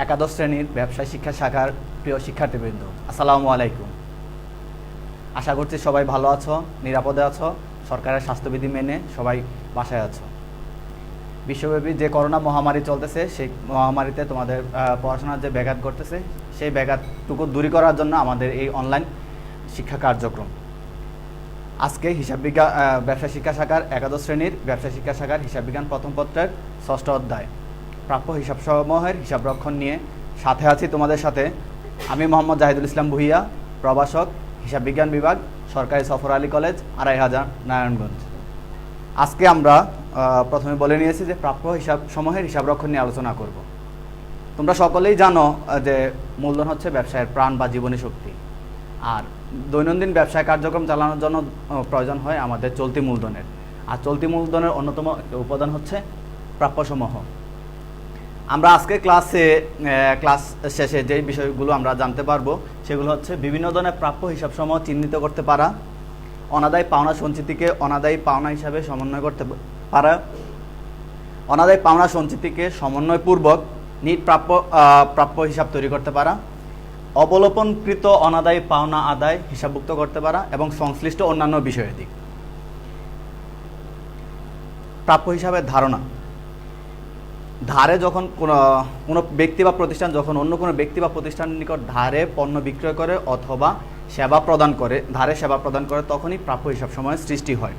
একাদশ শ্রেণীর ব্যবসায় শিক্ষা শাখার প্রিয় শিক্ষার্থীবৃন্দ, আসসালামু আলাইকুম। আশা করছি সবাই ভালো আছো, নিরাপদে আছো, সরকারের স্বাস্থ্যবিধি মেনে সবাই বাসায় আছো। বিশ্বব্যাপী যে করোনা মহামারী চলতেছে, সেই মহামারীতে তোমাদের পড়াশোনার যে ব্যাঘাত ঘটতেছে, সেই ব্যাঘাতটুকু দূর করার জন্য আমাদের এই অনলাইন শিক্ষা কার্যক্রম। আজকে ব্যবসা শিক্ষা শাখার একাদশ শ্রেণীর ব্যবসা শিক্ষা শাখার হিসাব বিজ্ঞান প্রথম পত্রের 6ষ্ঠ অধ্যায় প্রাপ্য হিসাবসমূহের হিসাবরক্ষণ নিয়ে সাথে আছি তোমাদের সাথে আমি মোহাম্মদ জাহিদুল ইসলাম ভুইয়া, প্রভাষক, হিসাব বিজ্ঞান বিভাগ, সরকারি সফর আলী কলেজ, 2500 নারায়ণগঞ্জ। আজকে আমরা প্রথমে বলে নিয়েছি যে প্রাপ্য হিসাবসমূহের হিসাবরক্ষণ নিয়ে আলোচনা করব। তোমরা সকলেই জানো যে মূলধন হচ্ছে ব্যবসায়ের প্রাণ বা জীবনী শক্তি, আর দৈনন্দিন ব্যবসায় কার্যক্রম চালানোর জন্য প্রয়োজন হয় আমাদের চলতি মূলধনের। আর চলতি মূলধনের অন্যতম উপাদান হচ্ছে প্রাপ্যসমূহ। আমরা আজকে ক্লাস শেষে যে বিষয়গুলো আমরা জানতে পারবো সেগুলো হচ্ছে বিভিন্ন ধরনের প্রাপ্য হিসাবসমূহ চিহ্নিত করতে পারা, অনাদায়ী পাওনা সঞ্চিতিকে অনাদায়ী পাওনা হিসাবে সমন্বয় করতে পারা, অনাদায়ী পাওনা সঞ্চিতিকে সমন্বয়পূর্বক নিট প্রাপ্য হিসাব তৈরি করতে পারা, অবলোপনকৃত অনাদায়ী পাওনা আদায় হিসাবভুক্ত করতে পারা এবং সংশ্লিষ্ট অন্যান্য বিষয়ের দিক। প্রাপ্য হিসাবের ধারণা: ধারে যখন কোনো ব্যক্তি বা প্রতিষ্ঠান যখন অন্য কোনো ব্যক্তি বা প্রতিষ্ঠানের নিকট ধারে পণ্য বিক্রয় করে অথবা সেবা প্রদান করে, ধারে সেবা প্রদান করে, তখনই প্রাপ্য হিসাব সময়ের সৃষ্টি হয়।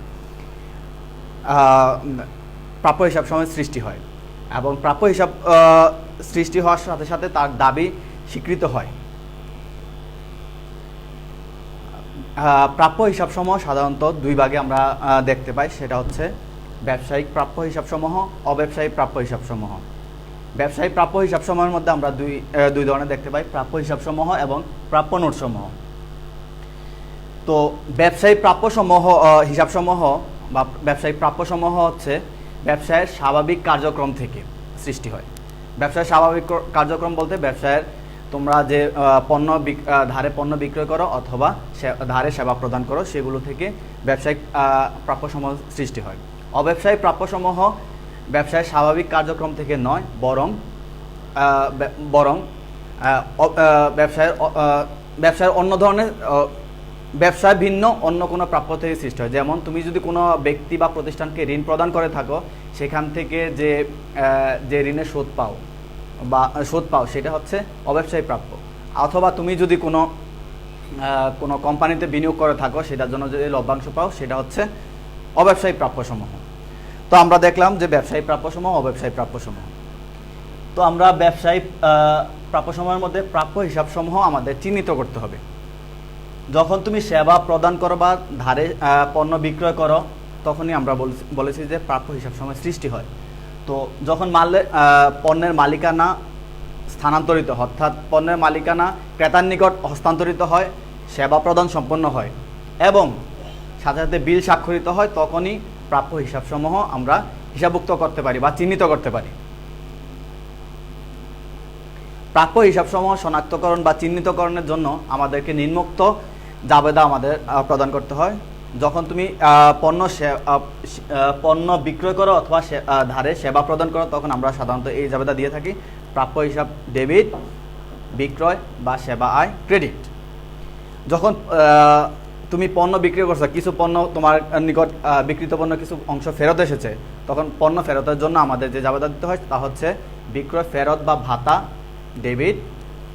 প্রাপ্য হিসাব সময়ের সৃষ্টি হয় এবং প্রাপ্য হিসাব সৃষ্টি হওয়ার সাথে সাথে তার দাবি স্বীকৃত হয়। প্রাপ্য হিসাবসমূহ সাধারণত দুই ভাগে আমরা দেখতে পাই, সেটা হচ্ছে ব্যবসায়িক প্রাপ্য হিসাবসমূহ, অব্যবসায়িক প্রাপ্য হিসাবসমূহ। ব্যবসায়িক প্রাপ্য হিসাবসমূহের মধ্যে আমরা দুই ধরনের দেখতে পাই, প্রাপ্য হিসাবসমূহ এবং প্রাপ্য নোটসমূহ। তো ব্যবসায়িক প্রাপ্যসমূহ হিসাবসমূহ বা ব্যবসায়িক প্রাপ্যসমূহ হচ্ছে ব্যবসায়ের স্বাভাবিক কার্যক্রম থেকে সৃষ্টি হয়। ব্যবসায়ের স্বাভাবিক কার্যক্রম বলতে ব্যবসায়ের তোমরা যে ধারে পণ্য বিক্রয় করো অথবা ধারে সেবা প্রদান করো, সেগুলো থেকে ব্যবসায়িক প্রাপ্যসমূহ সৃষ্টি হয়। অব্যবসায়িক প্রাপ্যসমূহ ব্যবসায়ের স্বাভাবিক কার্যক্রম থেকে নয়, বরং ব্যবসায়ের অন্য ধরনের ব্যবসায় ভিন্ন অন্য কোনো প্রাপ্য থেকে সৃষ্টি হয়। যেমন তুমি যদি কোনো ব্যক্তি বা প্রতিষ্ঠানকে ঋণ প্রদান করে থাকো, সেখান থেকে যে ঋণের সুদ পাও সেটা হচ্ছে অব্যবসায়িক প্রাপ্য। অথবা তুমি যদি কোনো কোম্পানিতে বিনিয়োগ করে থাকো, সেটার জন্য যদি লভ্যাংশ পাও, সেটা হচ্ছে অব্যবসায়িক প্রাপ্যসমূহ। তো আমরা দেখলাম যে ব্যবসায়িক প্রাপ্যসমূহ, অব্যবসায়িক প্রাপ্যসমূহ। তো আমরা ব্যবসায়িক প্রাপ্যসমূহের মধ্যে প্রাপ্য হিসাবসমূহ আমাদের চিহ্নিত করতে হবে। যখন তুমি সেবা প্রদান করো বা ধারে পণ্য বিক্রয় করো, তখনই আমরা বলেছি যে প্রাপ্য হিসাবসমূহ সৃষ্টি হয়। তো যখন পণ্যের মালিকানা স্থানান্তরিত, অর্থাৎ পণ্যের মালিকানা ক্রেতার নিকট হস্তান্তরিত হয়, সেবা প্রদান সম্পন্ন হয় এবং সাথে সাথে বিল স্বাক্ষরিত হয়, তখনই প্রাপ্য হিসাবসমূহ আমরা হিসাবভুক্ত করতে পারি বা চিহ্নিত করতে পারি। প্রাপ্য হিসাবসমূহ শনাক্তকরণ বা চিহ্নিতকরণের জন্য আমাদেরকে নিম্নোক্ত জাবেদা আমাদের প্রদান করতে হয়। যখন তুমি পণ্য বিক্রয় করো অথবা ধারে সেবা প্রদান করো, তখন আমরা সাধারণত এই জাবেদা দিয়ে থাকি: প্রাপ্য হিসাব ডেবিট, বিক্রয় বা সেবা আয় ক্রেডিট। যখন তুমি পণ্য বিক্রি করছো, কিছু পণ্য তোমার নিকট বিক্রিত পণ্য কিছু অংশ ফেরত এসেছে, তখন পণ্য ফেরতের জন্য আমাদের যে জাবেদা দিতে হয় তা হচ্ছে বিক্রয় ফেরত বা ভাতা ডেবিট,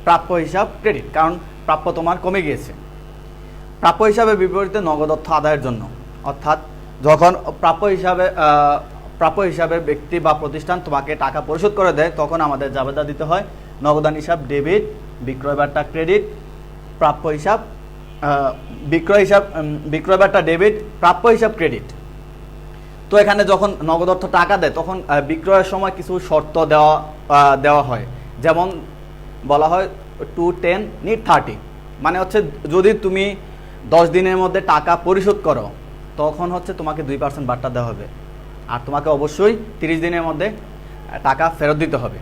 প্রাপ্য হিসাব ক্রেডিট, কারণ প্রাপ্য তোমার কমে গিয়েছে। প্রাপ্য হিসাবে বিপরীতে নগদ অর্থ আদায়ের জন্য, অর্থাৎ যখন প্রাপ্য হিসাবে ব্যক্তি বা প্রতিষ্ঠান তোমাকে টাকা পরিশোধ করে দেয়, তখন আমাদের জাবেদা দিতে হয় নগদান হিসাব ডেবিট, বিক্রয় বার্তা ক্রেডিট, প্রাপ্য হিসাব বিক্রয় বার্তা ডেবিট, প্রাপ্য হিসাব ক্রেডিট। তো এখানে যখন নগদ অর্থ টাকা দেয়, তখন বিক্রয়ের সময় কিছু শর্ত দেওয়া হয়। যেমন বলা হয় 2-10 নিট 30, মানে হচ্ছে যদি তুমি 10 দিনের মধ্যে টাকা পরিশোধ করো, তখন হচ্ছে তোমাকে 2% বার্তা দেওয়া হবে, আর তোমাকে অবশ্যই 30 দিনের মধ্যে টাকা ফেরত দিতে হবে।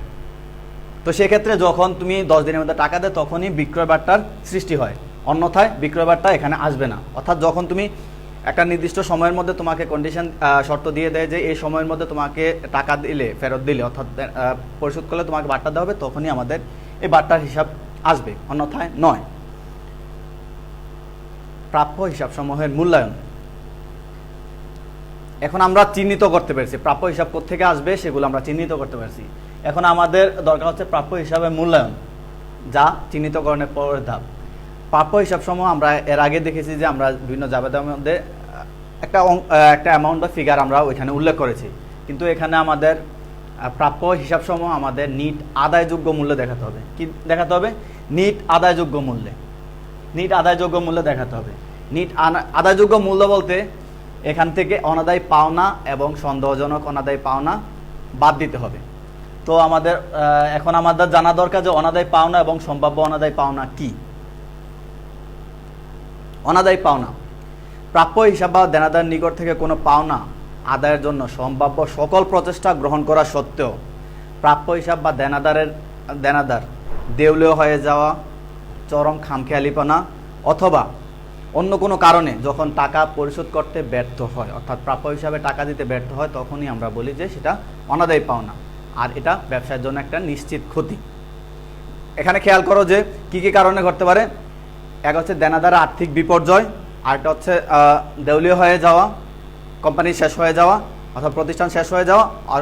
তো সেক্ষেত্রে যখন তুমি 10 দিনের মধ্যে টাকা দেয়, তখনই বিক্রয় বার্তার সৃষ্টি হয়, অন্যথায় বিক্রয় বার্তা এখানে আসবে না। অর্থাৎ যখন তুমি একটা নির্দিষ্ট সময়ের মধ্যে তোমাকে কন্ডিশন শর্ত দিয়ে দেয় যে এই সময়ের মধ্যে তোমাকে টাকা দিলে, ফেরত দিলে, অর্থাৎ পরিশোধ করলে তোমাকে বার্তা দেওয়া হবে, তখনই আমাদের এই বার্তার হিসাব আসবে, অন্যথায় নয়। প্রাপ্য হিসাব সমূহের মূল্যায়ন। এখন আমরা চিহ্নিত করতে পেরেছি প্রাপ্য হিসাব কোত্থেকে আসবে, সেগুলো আমরা চিহ্নিত করতে পারছি। এখন আমাদের দরকার হচ্ছে প্রাপ্য হিসাবের মূল্যায়ন, যা চিহ্নিতকরণের পরের ধাপ। প্রাপ্য হিসাব সমূহ আমরা এর আগে দেখেছি যে আমরা বিভিন্ন জাবেদার মধ্যে একটা অ্যামাউন্ট বা ফিগার আমরা ওইখানে উল্লেখ করেছি, কিন্তু এখানে আমাদের প্রাপ্য হিসাব সমূহ আমাদের নিট আদায়যোগ্য মূল্যে দেখাতে হবে। কি দেখাতে হবে? নিট আদায়যোগ্য মূল্যে, নিট আদায়যোগ্য মূল্যে দেখাতে হবে। নিট আদায়যোগ্য মূল্য বলতে এখান থেকে অনাদায়ী পাওনা এবং সন্দেহজনক অনাদায়ী পাওনা বাদ দিতে হবে। তো এখন আমাদের জানা দরকার যে অনাদায়ী পাওনা এবং সম্ভাব্য অনাদায়ী পাওনা কি। অনাদায়ী পাওনা, প্রাপ্য হিসাব বা দেনাদার নিকট থেকে কোনো পাওনা আদায়ের জন্য সম্ভাব্য সকল প্রচেষ্টা গ্রহণ করা সত্ত্বেও প্রাপ্য হিসাব বা দেনাদার দেউলিয়া হয়ে যাওয়া, চরম খামখেয়ালিপনা অথবা অন্য কোনো কারণে যখন টাকা পরিশোধ করতে ব্যর্থ হয়, অর্থাৎ প্রাপ্য হিসাবে টাকা দিতে ব্যর্থ হয়, তখনই আমরা বলি যে সেটা অনাদায়ী পাওনা, আর এটা ব্যবসার জন্য একটা নিশ্চিত ক্ষতি। এখানে খেয়াল করো যে কি কি কারণে ঘটতে পারে। এক হচ্ছে দেনাদারের আর্থিক বিপর্যয়, আরেকটা হচ্ছে দেউলিয়া হয়ে যাওয়া, কোম্পানি শেষ হয়ে যাওয়া অথবা প্রতিষ্ঠান শেষ হয়ে যাওয়া, আর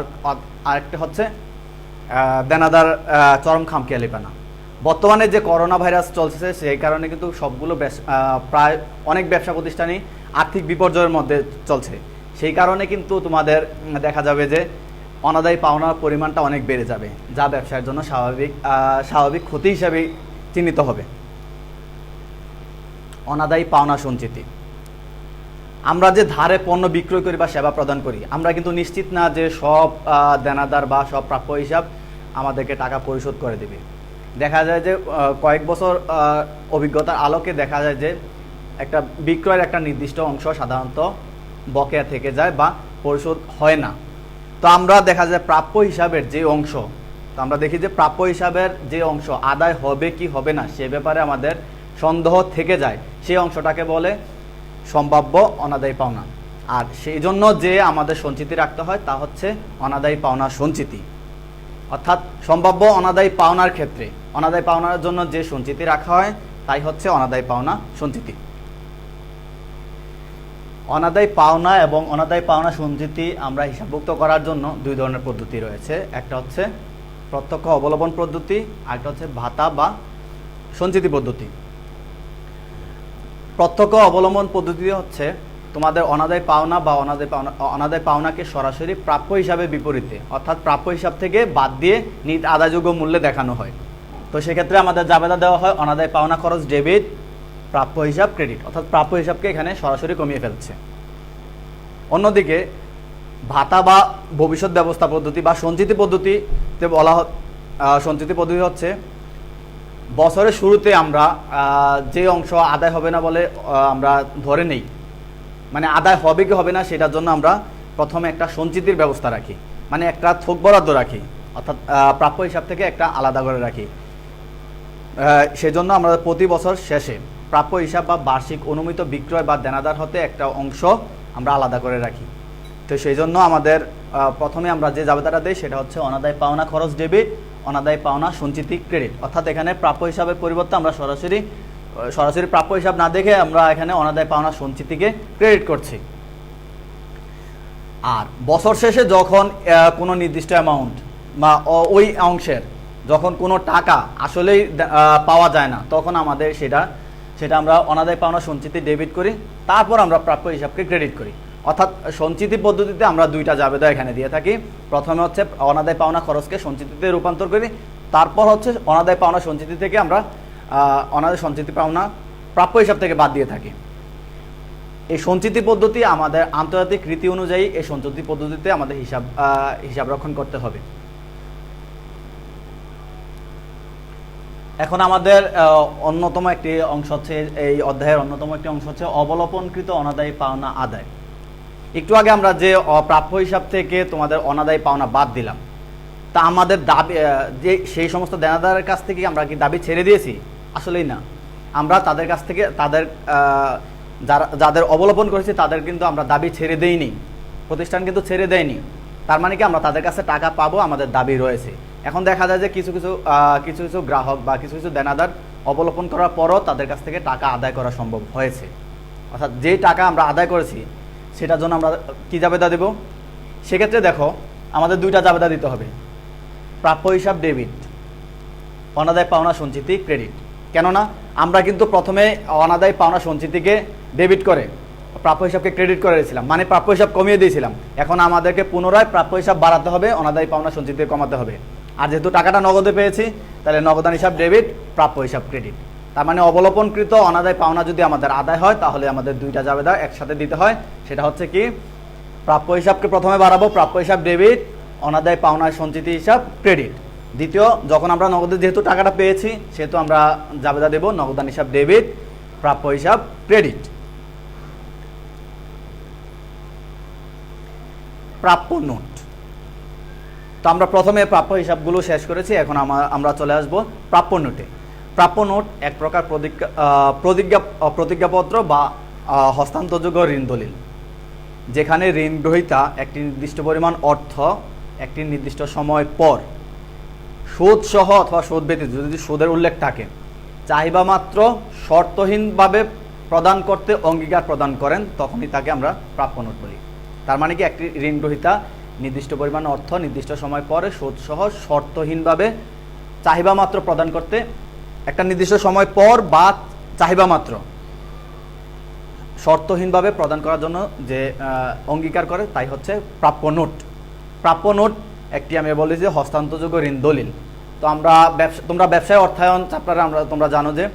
আরেকটা হচ্ছে দেনাদার চরম খামখেয়ালিপনা। বর্তমানে যে করোনা ভাইরাস চলছে সেই কারণে কিন্তু সবগুলো প্রায় অনেক ব্যবসা প্রতিষ্ঠানই আর্থিক বিপর্যয়ের মধ্যে চলছে। সেই কারণে কিন্তু তোমাদের দেখা যাবে যে অনাদায়ী পাওনার পরিমাণটা অনেক বেড়ে যাবে, যা ব্যবসার জন্য স্বাভাবিক ক্ষতি হিসাবে চিহ্নিত হবে। অনাদায়ী পাওনা সঞ্চিতি। আমরা যে ধারে পণ্য বিক্রয় করি বা সেবা প্রদান করি, আমরা কিন্তু নিশ্চিত না যে সব দেনাদার বা সব প্রাপ্য হিসাব আমাদেরকে টাকা পরিশোধ করে দেবে। দেখা যায় যে কয়েক বছর অভিজ্ঞতার আলোকে দেখা যায় যে একটা বিক্রয়ের একটা নির্দিষ্ট অংশ সাধারণত বকেয়া থেকে যায় বা পরিশোধ হয় না। তো আমরা দেখা যায় প্রাপ্য হিসাবের যে অংশ, তো আমরা দেখি যে প্রাপ্য হিসাবের যে অংশ আদায় হবে কি হবে না সে ব্যাপারে আমাদের সন্দেহ থেকে যায়, সেই অংশটাকে বলে সম্ভাব্য অনাদায়ী পাওনা। আর সেই জন্য যে আমাদের সঞ্চিতি রাখতে হয় তা হচ্ছে অনাদায়ী পাওনা সঞ্চিতি। অর্থাৎ সম্ভাব্য অনাদায়ী পাওনার ক্ষেত্রে অনাদায়ী পাওনার জন্য যে সঞ্চিতি রাখা হয় তাই হচ্ছে অনাদায়ী পাওনা সঞ্চিতি। অনাদায়ী পাওনা এবং অনাদায়ী পাওনা সঞ্চিতি আমরা হিসাবভুক্ত করার জন্য দুই ধরনের পদ্ধতি রয়েছে। একটা হচ্ছে প্রত্যক্ষ অবলম্বন পদ্ধতি, আরেকটা হচ্ছে ভাতা বা সঞ্চিতি পদ্ধতি। প্রত্যক্ষ অবলম্বন পদ্ধতি হচ্ছে তোমাদের অনাদায়ী পাওনা বা অনাদায়ী পাওনাকে সরাসরি প্রাপ্য হিসাবে বিপরীতে, অর্থাৎ প্রাপ্য হিসাব থেকে বাদ দিয়ে নিট আদায়যোগ্য মূল্যে দেখানো হয়। তো সেক্ষেত্রে আমাদের জাবেদা দেওয়া হয় অনাদায়ী পাওনা খরচ ডেবিট, প্রাপ্য হিসাব ক্রেডিট, অর্থাৎ প্রাপ্য হিসাবকে এখানে সরাসরি কমিয়ে ফেলছে। অন্যদিকে ভাতা বা ভবিষ্যৎ ব্যবস্থা পদ্ধতি বা সঞ্চিতি পদ্ধতিতে সঞ্চিতি পদ্ধতি হচ্ছে বছরের শুরুতে আমরা যে অংশ আদায় হবে না বলে আমরা ধরে নেই, মানে আদায় হবে কি হবে না সেটার জন্য আমরা প্রথমে একটা সঞ্চিতির ব্যবস্থা রাখি, মানে একটা থোক বরাদ্দ রাখি, অর্থাৎ প্রাপ্য হিসাব থেকে একটা আলাদা করে রাখি। সেজন্য আমরা প্রতি বছর শেষে প্রাপ্য হিসাব বা বার্ষিক অনুমিত বিক্রয় বা দেনাদার হতে একটা অংশ আমরা আলাদা করে রাখি। তো সেই জন্য আমাদের প্রথমে আমরা যে জাবেদাটা দিই সেটা হচ্ছে অনাদায়ী পাওনা খরচ ডেবিট, অনাদায়ী পাওনা সঞ্চিতি ক্রেডিট। অর্থাৎ এখানে প্রাপ্য হিসাবের পরিবর্তে আমরা সরাসরি প্রাপ্য হিসাব না দেখে আমরা এখানে অনাদায়ী পাওনা সঞ্চিতিকে ক্রেডিট করছি। আর বছর শেষে যখন কোনো নির্দিষ্ট অ্যামাউন্ট বা ওই অংশের যখন কোনো টাকা আসলেই পাওয়া যায় না, তখন আমাদের সেটা আমরা অনাদায়ী পাওনা সঞ্চিতি ডেবিট করি, তারপর আমরা প্রাপ্য হিসাবকে ক্রেডিট করি। অর্থাৎ সঞ্চিতি পদ্ধতিতে আমরা দুইটা জাবেদা এখানে দিয়ে থাকি। প্রথমে হচ্ছে অনাদায়ী পাওনা খরচকে সঞ্চিতিতে রূপান্তর করি, তারপর হচ্ছে অনাদায়ী পাওনা সঞ্চিতি থেকে আমরা অনাদায়ী সঞ্চিতি পাওনা প্রাপ্য হিসাব থেকে বাদ দিয়ে থাকি। এই সঞ্চিতি পদ্ধতি আমাদের আন্তর্জাতিক রীতি অনুযায়ী এই সঞ্চিতি পদ্ধতিতে আমাদের হিসাব রক্ষণ করতে হবে। এখন আমাদের অন্যতম একটি অংশ হচ্ছে, এই অধ্যায়ের অন্যতম একটি অংশ হচ্ছে অবলোপনকৃত অনাদায়ী পাওনা আদায়। একটু আগে আমরা যে প্রাপ্য হিসাব থেকে তোমাদের অনাদায়ী পাওনা বাদ দিলাম, তা আমাদের দাবি যে সেই সমস্ত দেনাদারের কাছ থেকে আমরা কি দাবি ছেড়ে দিয়েছি? আসলেই না। আমরা তাদের কাছ থেকে তাদের যাদের অবলোপন করেছি তাদের কিন্তু আমরা দাবি ছেড়ে দেইনি, প্রতিষ্ঠান কিন্তু ছেড়ে দেয়নি। তার মানে কি আমরা তাদের কাছে টাকা পাবো, আমাদের দাবি রয়েছে। এখন দেখা যায় যে কিছু কিছু গ্রাহক বা কিছু কিছু দেনাদার অবলোপন করার পরও তাদের কাছ থেকে টাকা আদায় করা সম্ভব হয়েছে। অর্থাৎ যেই টাকা আমরা আদায় করেছি সেটার জন্য আমরা কি জাবেদা দেব? সেক্ষেত্রে দেখো আমাদের দুইটা জাবেদা দিতে হবে, প্রাপ্য হিসাব ডেবিট, অনাদায় পাওনা সঞ্চিতি ক্রেডিট। কেননা আমরা কিন্তু প্রথমে অনাদায় পাওনা সঞ্চিতিকে ডেবিট করে প্রাপ্য হিসাবকে ক্রেডিট করে দিয়েছিলাম, মানে প্রাপ্য হিসাব কমিয়ে দিয়েছিলাম। এখন আমাদেরকে পুনরায় প্রাপ্য হিসাব বাড়াতে হবে, অনাদায় পাওনা সঞ্চিতি কমাতে হবে। আর যেহেতু টাকাটা নগদে পেয়েছি তাহলে নগদান হিসাব ডেবিট, প্রাপ্য হিসাব ক্রেডিট। তার মানে অবলোপনকৃত অনাদায় পাওনা যদি আমাদের আদায় হয় তাহলে আমাদের দুইটা জাবেদা একসাথে দিতে হয়। সেটা হচ্ছে কি, প্রাপ্য হিসাবকে প্রথমে বাড়াবো, প্রাপ্য হিসাব ডেবিট, অনাদায় পাওনা সঞ্চিতি হিসাব ক্রেডিট। দ্বিতীয়, যখন আমরা নগদে যেহেতু টাকাটা পেয়েছি সেহেতু আমরা জাবেদা দেব নগদান হিসাব ডেবিট, প্রাপ্য হিসাব ক্রেডিট। প্রাপ্য নোট, তো আমরা প্রথমে প্রাপ্য হিসাবগুলো শেষ করেছি, এখন আমরা চলে আসব প্রাপ্য নোটে। প্রাপ্য নোট এক প্রকার প্রতিজ্ঞাপত্র বা হস্তান্তরযোগ্য ঋণ দলিল, যেখানে ঋণ গ্রহীতা একটি নির্দিষ্ট পরিমাণ অর্থ একটি নির্দিষ্ট সময় পর সুদ সহ অথবা সুদ ব্যতীত যদি সুদের উল্লেখ থাকে চাহিদা মাত্র শর্তহীনভাবে প্রদান করতে অঙ্গীকার প্রদান করেন, তখনই তাকে আমরা প্রাপ্য নোট বলি। তার মানে কি, একটি ঋণ গ্রহীতা নির্দিষ্ট পরিমাণ অর্থ নির্দিষ্ট সময় পরে সুদ সহ শর্তহীনভাবে চাহিদা মাত্র প্রদান করতে, একটা নির্দিষ্ট সময় পর বা চাহিদা মাত্র শর্তহীনভাবে প্রদান করার জন্য যে অঙ্গীকার করে তাই হচ্ছে প্রাপ্য নোট। প্রাপ্য নোট একটি আমি বলি যে হস্তান্তরযোগ্য ঋণ দলিল। তো তোমরা ব্যবসায় অর্থায়ন চ্যাপ্টারে তোমরা জানো যে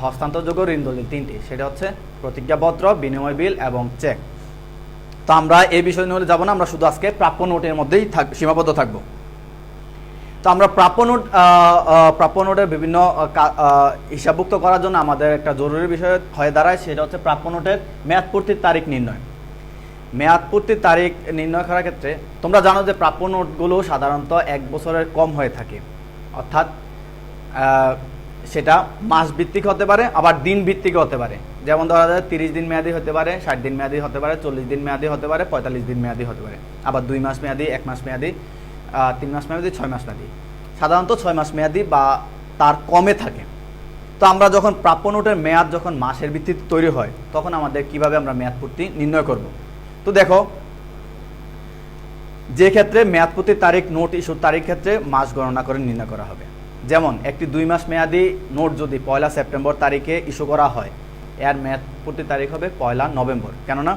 হস্তান্তরযোগ্য ঋণ দলিল তিনটি, সেটা হচ্ছে প্রতিজ্ঞাপত্র, বিনিময় বিল এবং চেক। তো আমরা এই বিষয় নিয়ে যাব না, আমরা শুধু আজকে প্রাপ্য নোটের মধ্যেই সীমাবদ্ধ থাকব। তো আমরা প্রাপ্য নোটের বিভিন্ন হিসাবভুক্ত করার জন্য আমাদের একটা জরুরি বিষয় হয়ে দাঁড়ায়, সেটা হচ্ছে প্রাপ্য নোটের মেয়াদপূর্তির তারিখ নির্ণয়। মেয়াদপূর্তির তারিখ নির্ণয় করার ক্ষেত্রে তোমরা জানো যে প্রাপ্য নোটগুলো সাধারণত 1 বছরের কম হয়ে থাকে, অর্থাৎ সেটা মাস ভিত্তিক হতে পারে আবার দিন ভিত্তিক হতে পারে। যেমন ধরা যায় 30 দিন মেয়াদি হতে পারে, 60 দিন মেয়াদি হতে পারে, 40 দিন মেয়াদি হতে পারে, 45 দিন মেয়াদি হতে পারে, আবার 2 মাস মেয়াদি, 1 মাস মেয়াদি, 3 মাস মেয়াদি, 6 মাস মেয়াদি। সাধারণত 6 মাস মেয়াদি বা তার কমে থাকে। তো আমরা যখন প্রাপ্য নোটের মেয়াদ যখন মাসের ভিত্তিতে তৈরি হয় তখন আমাদের কিভাবে আমরা মেয়াদপূর্তি নির্ণয় করব? তো দেখো, যে ক্ষেত্রে মেয়াদপূর্তির তারিখ নোট ইস্যুর তারিখ ক্ষেত্রে মাস গণনা করে নির্ণয় করা হবে। যেমন একটি 2 মাস মেয়াদি নোট যদি 1 সেপ্টেম্বর তারিখে ইস্যু করা হয়, এর মেয়াদপূর্তির তারিখ হবে 1 নভেম্বর। কেননা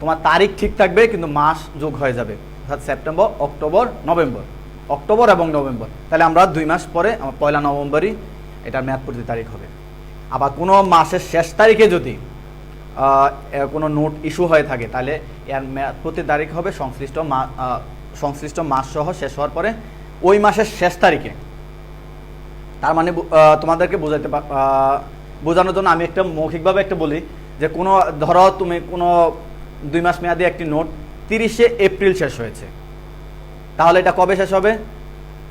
তোমার তারিখ ঠিক থাকবে কিন্তু মাস যোগ হয়ে যাবে, অর্থাৎ সেপ্টেম্বর, অক্টোবর, নভেম্বর, অক্টোবর এবং নভেম্বর। তাহলে আমরা 2 মাস পরে 1 নভেম্বরই এটার মেয়াদপূর্তির তারিখ হবে। আবার কোনো মাসের শেষ তারিখে যদি কোনো নোট ইস্যু হয়ে থাকে তাহলে এর মেয়াদপূর্তির তারিখ হবে সংশ্লিষ্ট মাস সহ শেষ হওয়ার পরে ওই মাসের শেষ তারিখে। তার মানে তোমাদেরকে বোঝানোর জন্য আমি একটা মৌখিকভাবে একটা বলি যে ধরো তুমি কোনো 2 মাস মেয়াদি একটি নোট 30শে এপ্রিল শেষ হয়েছে, তাহলে এটা কবে শেষ হবে?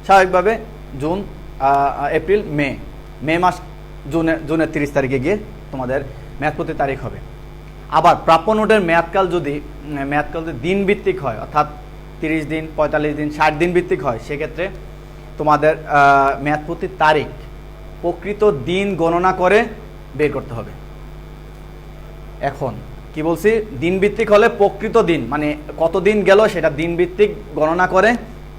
স্বাভাবিকভাবে জুন, এপ্রিল, মে মাস, জুনের 30 তারিখে গিয়ে তোমাদের মেয়াদপূর্তির তারিখ হবে। আবার প্রাপ্য নোটের মেয়াদকাল যদি দিন ভিত্তিক হয়, অর্থাৎ 30 দিন, 45 দিন, 60 দিন ভিত্তিক হয়, সেক্ষেত্রে তোমাদের মেয়াদপূর্তির তারিখ প্রকৃত দিন গণনা করে বের করতে হবে। এখন কি বলছি, দিন ভিত্তিক হলে প্রকৃত দিন মানে কত দিন গেল সেটা দিন ভিত্তিক গণনা করে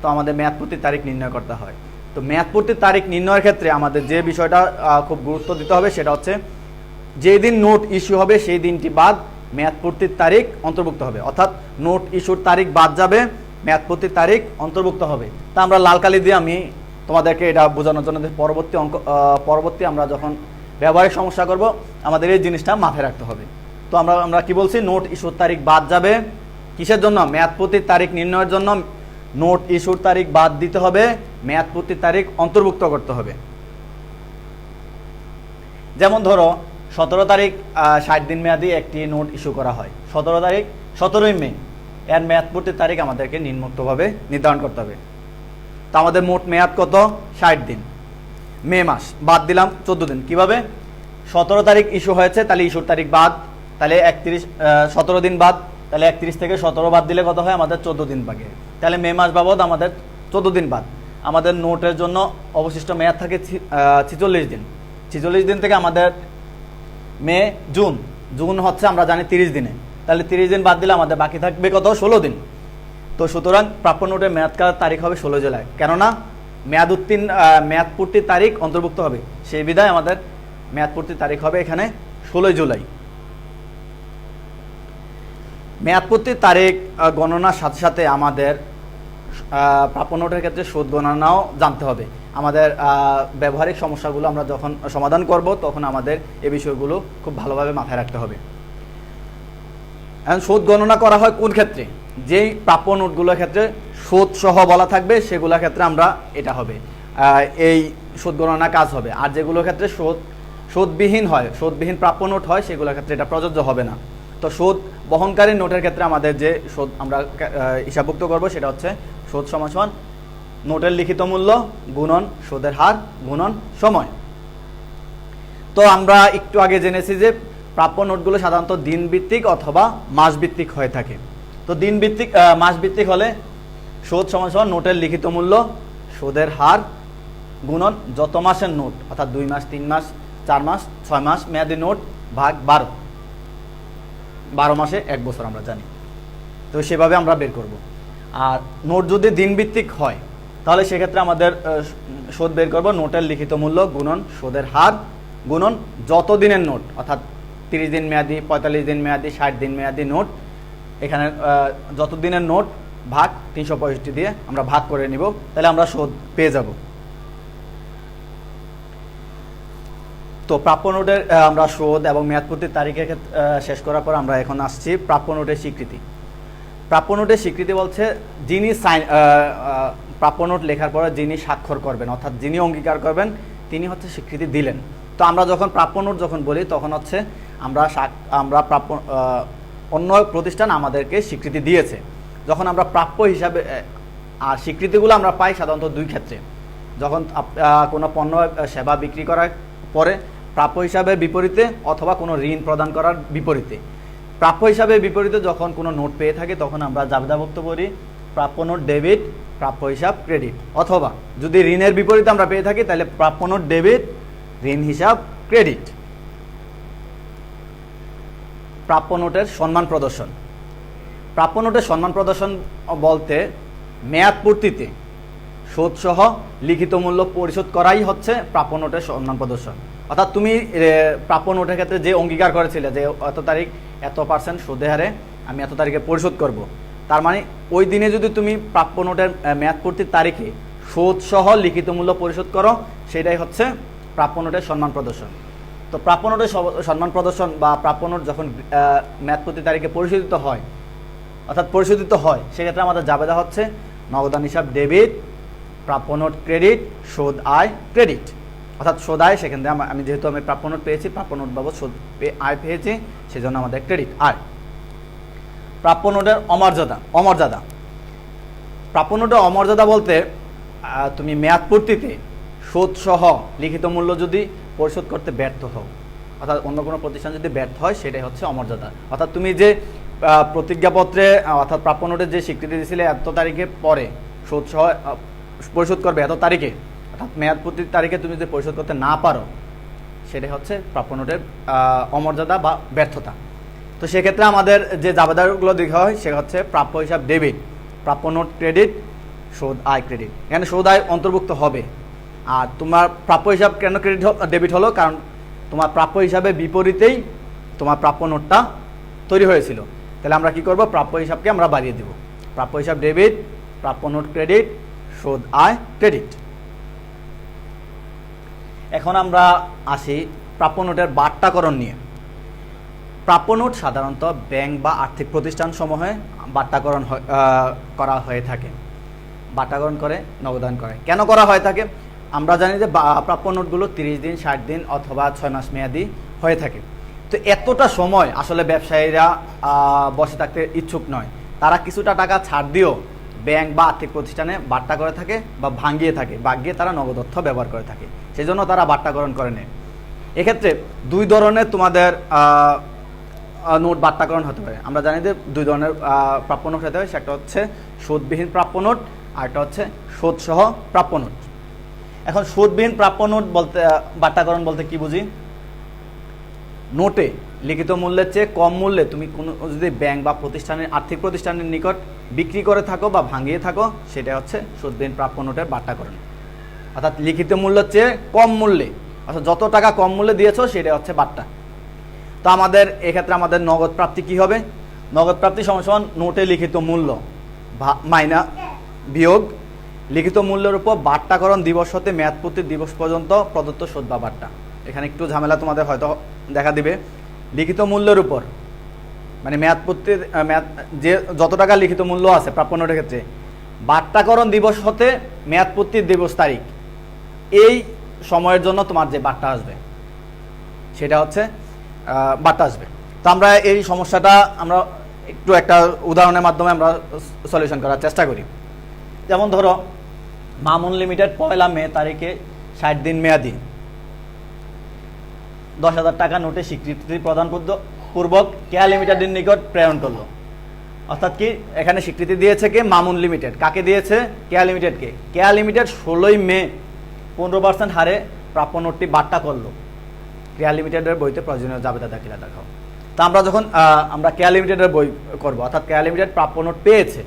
তো আমাদের মেয়াদপূর্তির তারিখ নির্ণয় করতে হয়। তো মেয়াদপূর্তির তারিখ নির্ণয়ের ক্ষেত্রে আমাদের যে বিষয়টা খুব গুরুত্ব দিতে হবে সেটা হচ্ছে যেই দিন নোট ইস্যু হবে সেই দিনটি বাদ মেয়াদপূর্তির তারিখ অন্তর্ভুক্ত হবে, অর্থাৎ নোট ইস্যুর তারিখ বাদ যাবে, মেয়াদপূর্তির তারিখ অন্তর্ভুক্ত হবে। তা আমরা লাল কালি দিয়ে আমি তোমাদেরকে এটা বোঝানোর জন্য পরবর্তী আমরা যখন ব্যবহারিক সমস্যা করব আমাদের এই জিনিসটা মাথায় রাখতে হবে। তো আমরা কি বলছি, নোট ইস্যুর তারিখ বাদ যাবে কিসের জন্য? মেয়াদপূর্তির তারিখ নির্ণয়ের জন্য নোট ইস্যুর তারিখ বাদ দিতে হবে, মেয়াদপূর্তির তারিখ অন্তর্ভুক্ত করতে হবে। যেমন ধরো 17 তারিখ 60 দিন মেয়াদি একটি নোট ইস্যু করা হয়, 17ই মে, এর মেয়াদপূর্তির তারিখ আমাদেরকে নিম্নোক্তভাবে নির্ধারণ করতে হবে। তো আমাদের মোট মেয়াদ কত? 60 দিন। মে মাস বাদ দিলাম 14 দিন। কিভাবে? 17 তারিখ ইস্যু হয়েছে, তাহলে ইস্যুর তারিখ বাদ, তাহলে 17 দিন বাদ, তাহলে 31 থেকে 17 বাদ দিলে কত হয়? আমাদের 14 দিন বাকি। তাহলে মে মাস বাবদ আমাদের 14 দিন বাদ। আমাদের নোটের জন্য অবশিষ্ট মেয়াদ থাকে 46 দিন। 46 দিন থেকে আমাদের মে, জুন, জুন হচ্ছে আমরা জানি 30 দিনে, তাহলে 30 দিন বাদ দিলে আমাদের বাকি থাকবে কত? 16 দিন। তো সুতরাং প্রাপ্য নোটের মেয়াদকার তারিখ হবে 16 জুলাই, কেননা মেয়াদ পূর্তির তারিখ অন্তর্ভুক্ত হবে, সেই বিধায় আমাদের মেয়াদ পূর্তির তারিখ হবে এখানে 16 জুলাই। মেয়াদ পূর্তির তারিখ গণনার সাথে সাথে আমাদের প্রাপ্য নোটের ক্ষেত্রে সুদ গণনাও জানতে হবে। আমাদের ব্যবহারিক সমস্যাগুলো আমরা যখন সমাধান করব তখন আমাদের এই বিষয়গুলো খুব ভালোভাবে মাথায় রাখতে হবে। এখন সুদ গণনা করা হয় কোন ক্ষেত্রে? যেই প্রাপ্য নোটগুলোর ক্ষেত্রে সুদ সহ বলা থাকবে সেগুলোর ক্ষেত্রে আমরা এটা হবে, এই সুদ গণনা কাজ হবে। আর যেগুলোর ক্ষেত্রে সুদবিহীন হয়, সুদবিহীন প্রাপ্য নোট হয়, সেগুলোর ক্ষেত্রে এটা প্রযোজ্য হবে না। তো সুদ বহনকারী নোটের ক্ষেত্রে আমাদের যে সুদ আমরা হিসাবভুক্ত করব সেটা হচ্ছে সুদ সমান নোটের লিখিত মূল্য গুণন সুদের হার গুণন সময়। তো আমরা একটু আগে জেনেছি যে প্রাপ্য নোটগুলো সাধারণত দিনভিত্তিক অথবা মাসভিত্তিক হয়ে থাকে। তো দিনভিত্তিক মাসভিত্তিক হলে সুদ সমান নোটের লিখিত মূল্য সুদের হার গুণন যত মাসের নোট, অর্থাৎ 2 মাস, 3 মাস, 4 মাস, 6 মাস মেয়াদি নোট ভাগ 12 মাসে 1 বছর আমরা জানি। তো সেভাবে আমরা বের করব। আর নোট যদি দিনভিত্তিক হয় তাহলে সেক্ষেত্রে আমাদের সুদ বের করব নোটের লিখিত মূল্য গুণন সুদের হার গুণন যত দিনের নোট, অর্থাৎ 30 দিন মেয়াদি, 45 দিন মেয়াদি, 60 দিন মেয়াদি নোট, এখানে যত দিনের নোট ভাগ 365 দিয়ে আমরা ভাগ করে নিব, তাহলে আমরা সুদ পেয়ে যাব। তো প্রাপ্য নোটের আমরা সুদ এবং মেয়াদপূর্তির তারিখে শেষ করার পর আমরা এখন আসছি প্রাপ্য নোটের স্বীকৃতি। প্রাপ্য নোটের স্বীকৃতি বলছে যিনি প্রাপ্য নোট লেখার পরে যিনি স্বাক্ষর করবেন, অর্থাৎ যিনি অঙ্গীকার করবেন, তিনি হচ্ছে স্বীকৃতি দিলেন। তো আমরা যখন প্রাপ্য নোট যখন বলি তখন হচ্ছে আমরা প্রাপ্য অন্য প্রতিষ্ঠান আমাদেরকে স্বীকৃতি দিয়েছে। যখন আমরা প্রাপ্য হিসাবে, আর স্বীকৃতিগুলো আমরা পাই সাধারণত 2 ক্ষেত্রে। যখন কোনো পণ্য সেবা বিক্রি করার পরে প্রাপ্য হিসাবে বিপরীতে অথবা কোনো ঋণ প্রদান করার বিপরীতে। প্রাপ্য হিসাবে বিপরীতে যখন কোনো নোট পেয়ে থাকি তখন আমরা জাবেদাভুক্ত করি প্রাপ্য নোট ডেবিট, প্রাপ্য হিসাব ক্রেডিট। অথবা যদি ঋণের বিপরীতে আমরা পেয়ে থাকি তাহলে প্রাপ্য নোট ডেবিট, ঋণ হিসাব ক্রেডিট। প্রাপ্য নোটের সম্মান প্রদর্শন। প্রাপ্য নোটের সম্মান প্রদর্শন বলতে মেয়াদ পূর্তিতে সুদসহ লিখিত মূল্য পরিশোধ করাই হচ্ছে প্রাপ্য নোটের সম্মান প্রদর্শন। অর্থাৎ তুমি প্রাপ্য নোটের ক্ষেত্রে যে অঙ্গীকার করেছিলে যে এত তারিখ এত % সুদে হারে আমি এত তারিখে পরিশোধ করব, তার মানে ওই দিনে যদি তুমি প্রাপ্য নোটের মেয়াদ পূর্তির তারিখে সুদসহ লিখিত মূল্য পরিশোধ করো, সেটাই হচ্ছে প্রাপ্য নোটের সম্মান প্রদর্শন। তো প্রাপ্য নোটের সম্মান প্রদর্শন বা প্রাপ্য নোট যখন মেয়াদ পূর্তির তারিখে পরিশোধিত হয়, অর্থাৎ পরিশোধিত হয়, সেক্ষেত্রে আমাদের জাবেদা হচ্ছে নগদান হিসাব ডেবিট, প্রাপ্য নোট ক্রেডিট, সুদ আয় ক্রেডিট। অর্থাৎ সুদ আয় সেখান থেকে আমি যেহেতু আমি প্রাপ্য নোট পেয়েছি, প্রাপ্য নোট বাবদ সুদ আয় পেয়েছি, সেজন্য আমাদের ক্রেডিট আয়। প্রাপ্য নোটের অমর্যাদা। প্রাপ্য নোটের অমর্যাদা বলতে তুমি মেয়াদ পূর্তিতে সুদ সহ লিখিত মূল্য যদি পরিশোধ করতে ব্যর্থ হও, অর্থাৎ অন্য কোনো প্রতিষ্ঠান যদি ব্যর্থ হয়, সেটাই হচ্ছে অমর্যাদা। অর্থাৎ তুমি যে প্রতিজ্ঞাপত্রে অর্থাৎ প্রাপ্য নোটের যে স্বীকৃতি দিয়েছিলে এত তারিখে পরে সুদ সহ পরিশোধ করবে এত তারিখে, অর্থাৎ মেয়াদ পূর্তির তারিখে তুমি যদি পরিশোধ করতে না পারো, সেটাই হচ্ছে প্রাপ্য নোটের অমর্যাদা বা ব্যর্থতা। তো সেক্ষেত্রে আমাদের যে জাবেদাগুলো দেখা হয় সেটা হচ্ছে প্রাপ্য হিসাব ডেবিট, প্রাপ্য নোট ক্রেডিট, সুদ আয় ক্রেডিট। এখানে সুদ আয় অন্তর্ভুক্ত হবে। আর তোমার প্রাপ্য হিসাব কেন ডেবিট হলো? কারণ তোমার প্রাপ্য হিসাবে বিপরীতেই তোমার প্রাপ্য নোটটা তৈরি হয়েছিল। তাহলে আমরা কি করব? প্রাপ্য হিসাবকে আমরা বাড়িয়ে দেব। প্রাপ্য হিসাব ডেবিট, প্রাপ্য নোট ক্রেডিট, সুদ আয় ক্রেডিট। এখন আমরা আসি প্রাপ্য নোটের বাট্টাকরণ নিয়ে। প্রাপ্য নোট সাধারণত ব্যাংক বা আর্থিক প্রতিষ্ঠান সমূহে বাট্টাকরণ করা হয়ে থাকে। বাট্টাকরণ করে নগদান করে। কেন করা হয়ে থাকে? আমরা জানি যে প্রাপ্য নোটগুলো 30 দিন, 60 দিন অথবা 6 মাস মেয়াদি হয়ে থাকে। তো এতটা সময় আসলে ব্যবসায়ীরা বসে থাকতে ইচ্ছুক নয়। তারা কিছুটা টাকা ছাড় দিয়েও ব্যাংক বা আর্থিক প্রতিষ্ঠানে বাট্টা করে থাকে বা ভাঙিয়ে থাকে, ভাগিয়ে তারা নগদ অর্থ ব্যবহার করে থাকে। সেজন্য তারা বাট্টাকরণ করে নেয়। এক্ষেত্রে দুই ধরনের তোমাদের নোট বাট্টাকরণ হতে পারে। আমরা জানি যে দুই ধরনের প্রাপ্য নোট হতে পারে, সেটা হচ্ছে সুদবিহীন প্রাপ্য নোট আর একটা হচ্ছে সুদসহ প্রাপ্য নোট। এখন সুদবিহীন প্রাপ্য নোট বলতে বাট্টাকরণ বলতে কি বুঝি? নোটে লিখিত মূল্যের চেয়ে কম মূল্যে তুমি কোনো যদি ব্যাংক বা প্রতিষ্ঠানের আর্থিক প্রতিষ্ঠানের নিকট বিক্রি করে থাকো বা ভাঙিয়ে থাকো, সেটা হচ্ছে সুদবিহীন প্রাপ্য নোটের বাট্টাকরণ। অর্থাৎ লিখিত মূল্যের চেয়ে কম মূল্যে, অর্থাৎ যত টাকা কম মূল্যে দিয়েছো সেটা হচ্ছে বাট্টা। তো আমাদের এক্ষেত্রে আমাদের নগদ প্রাপ্তি কি হবে? নগদ প্রাপ্তি সমান নোটে লিখিত মূল্য মাইনা বিয়োগ লিখিত মূল্যের উপর বাট্টাকরণ দিবস হতে মেয়াদপূর্তির দিবস পর্যন্ত প্রদত্ত সুদ বা বাট্টা। এখানে একটু ঝামেলা তোমাদের হয়তো দেখা দিবে। লিখিত মূল্যের উপর মানে মেয়াদপূর্তির যে যত টাকা লিখিত মূল্য আছে প্রাপ্য নোটের ক্ষেত্রে, বাট্টাকরণ দিবস হতে মেয়াদপূর্তির দিবস তারিখ, এই সময়ের জন্য তোমার যে বাট্টা আসবে সেটা হচ্ছে বাট্টা আসবে। তো আমরা এই সমস্যাটা আমরা একটু একটা উদাহরণের মাধ্যমে আমরা সলিউশন করার চেষ্টা করি। যেমন ধরো মামুন লিমিটেড 1 মে তারিখে 60 দিন মেয়াদি 10,000 টাকা নোটে স্বীকৃতি প্রদান পূর্বক কেয়া লিমিটেডের নিকট প্রেরণ করলো। অর্থাৎ কি এখানে স্বীকৃতি দিয়েছে কে? মামুন লিমিটেড। কাকে দিয়েছে? কেয়া লিমিটেডকে। কেয়া লিমিটেড 16 মে 15% হারে প্রাপ্য নোটটি বাট্টা করলো। কেয়া লিমিটেডের বইতে প্রয়োজনীয় জাবেদা দাখিলা দেখাও। তো আমরা যখন আমরা কেয়া লিমিটেডের বই করব, অর্থাৎ কেয়া লিমিটেড প্রাপ্য নোট পেয়েছে,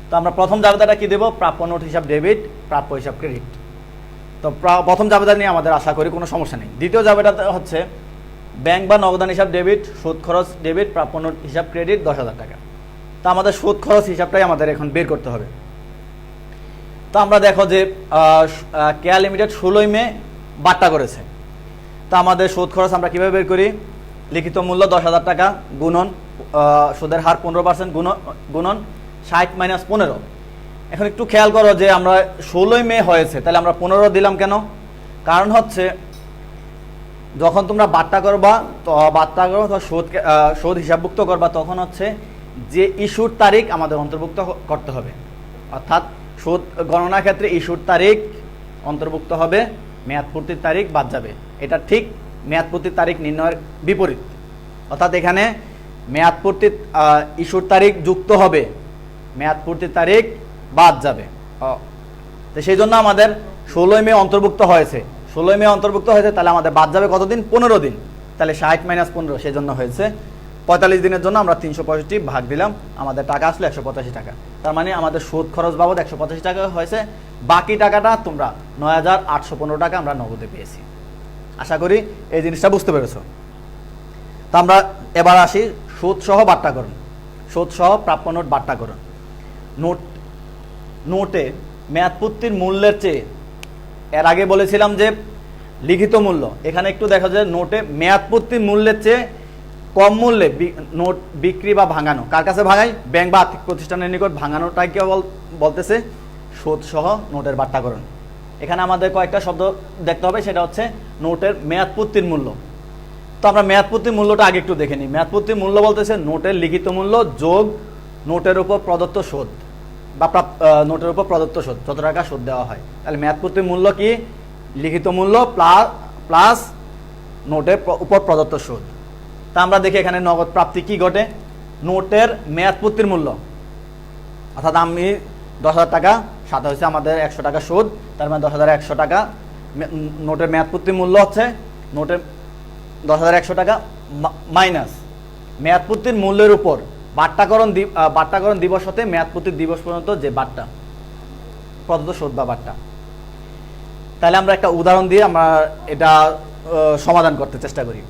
তো আমরা প্রথম জাবেদাটা কি দেব? প্রাপ্য নোট হিসাব ডেবিট, প্রাপ্য হিসাব ক্রেডিট। তো প্রথম জাবেদা নিয়ে আমাদের আশা করি কোনো সমস্যা নেই। দ্বিতীয় জাবেদাটা হচ্ছে ব্যাংক বা নগদান হিসাব ডেবিট, সুদ খরচ ডেবিট, প্রাপ্য নোট হিসাব ক্রেডিট 10,000 টাকা। তো আমাদের সুদ খরচ হিসাবটাই আমাদের এখন বের করতে হবে। তো আমরা দেখো যে কেয়া লিমিটেড 16 মে বাট্টা করেছে। তো আমাদের সুদ খরচ আমরা কীভাবে বের করি? লিখিত মূল্য 10,000 টাকা গুণন সুদের হার 15% গুণন 60 - 15। এখন একটু খেয়াল করো যে আমরা 16 মে হয়েছে, তাহলে আমরা 15 দিলাম কেন? কারণ হচ্ছে যখন তোমরা বাট্টা করবা, তো বাট্টা করবা সুদ হিসাবভুক্ত করবা, তখন হচ্ছে যে ইস্যুর তারিখ আমাদের অন্তর্ভুক্ত করতে হবে। অর্থাৎ সুদ গণনার ক্ষেত্রে ইস্যুর তারিখ অন্তর্ভুক্ত হবে, মেয়াদপূর্তির তারিখ বাদ যাবে। এটা ঠিক মেয়াদপূর্তির তারিখ নির্ণয়ের বিপরীত। অর্থাৎ এখানে মেয়াদপূর্তির ইস্যুর তারিখ যুক্ত হবে, মেয়াদপূর্তির তারিখ বাদ যাবে। তো সেই জন্য আমাদের 16 মে অন্তর্ভুক্ত হয়েছে। 16 মে অন্তর্ভুক্ত হয়েছে, তাহলে আমাদের বাদ যাবে কতদিন? 15 দিন। তাহলে 60 - 15, সেই জন্য হয়েছে 45 দিনের জন্য আমরা 365 ভাগ দিলাম, আমাদের টাকা আসলো 185 টাকা। তার মানে আমাদের সুদ খরচ বাবদ 185 টাকা হয়েছে। বাকি টাকাটা তোমরা 9,815 টাকা আমরা নগদে পেয়েছি। আশা করি এই জিনিসটা বুঝতে পেরেছো। তো আমরা এবার আসি সুদ সহ বাট্টাকরণ, সুদ সহ প্রাপ্য নোট বাট্টাকরণ। নোটে মেয়াদপূর্তির মূল্যের চেয়ে, এর আগে বলেছিলাম যে লিখিত মূল্য, এখানে একটু দেখা যায় নোটে মেয়াদপূর্তির মূল্যের চেয়ে কম মূল্যে নোট বিক্রি বা ভাঙানো। কার কাছে ভাঙাই? ব্যাংক বা আর্থিক প্রতিষ্ঠানের নিকট ভাঙানোটাকে বলতেছে সুদ সহ নোটের বাট্টাকরণ। এখানে আমাদের কয়েকটা শব্দ দেখতে হবে, সেটা হচ্ছে নোটের মেয়াদপূর্তির মূল্য। তো আমরা মেয়াদপূর্তির মূল্যটা আগে একটু দেখে নিই। মেয়াদপূর্তির মূল্য বলতেছে নোটের লিখিত মূল্য যোগ নোটের উপর প্রদত্ত সুদ বা নোটের উপর প্রদত্ত সুদ, যত টাকা সুদ দেওয়া হয়। তাহলে মেয়াদপূর্তির মূল্য কি? লিখিত মূল্য প্লাস নোটের উপর প্রদত্ত সুদ। তা আমরা দেখি এখানে নগদ প্রাপ্তি কি ঘটে? নোটের মেয়াদপূর্তির মূল্য, অর্থাৎ আমি 10,000 টাকা, সাথে হচ্ছে আমাদের 100 টাকা সুদ, তার মানে 10,100 টাকা। নোটের মেয়াদপূর্তির মূল্য হচ্ছে নোটের 10,100 টাকা মাইনাস মেয়াদপূর্তির মূল্যের উপর বাট্টাকরণ দিবস হতে মেয়াদপূর্তির দিবস পর্যন্ত যে বাট্টা প্রদত্ত সুদ বা বাট্টা। তাহলে আমরা একটা উদাহরণ দিয়ে আমরা এটা সমাধান করতে চেষ্টা করি।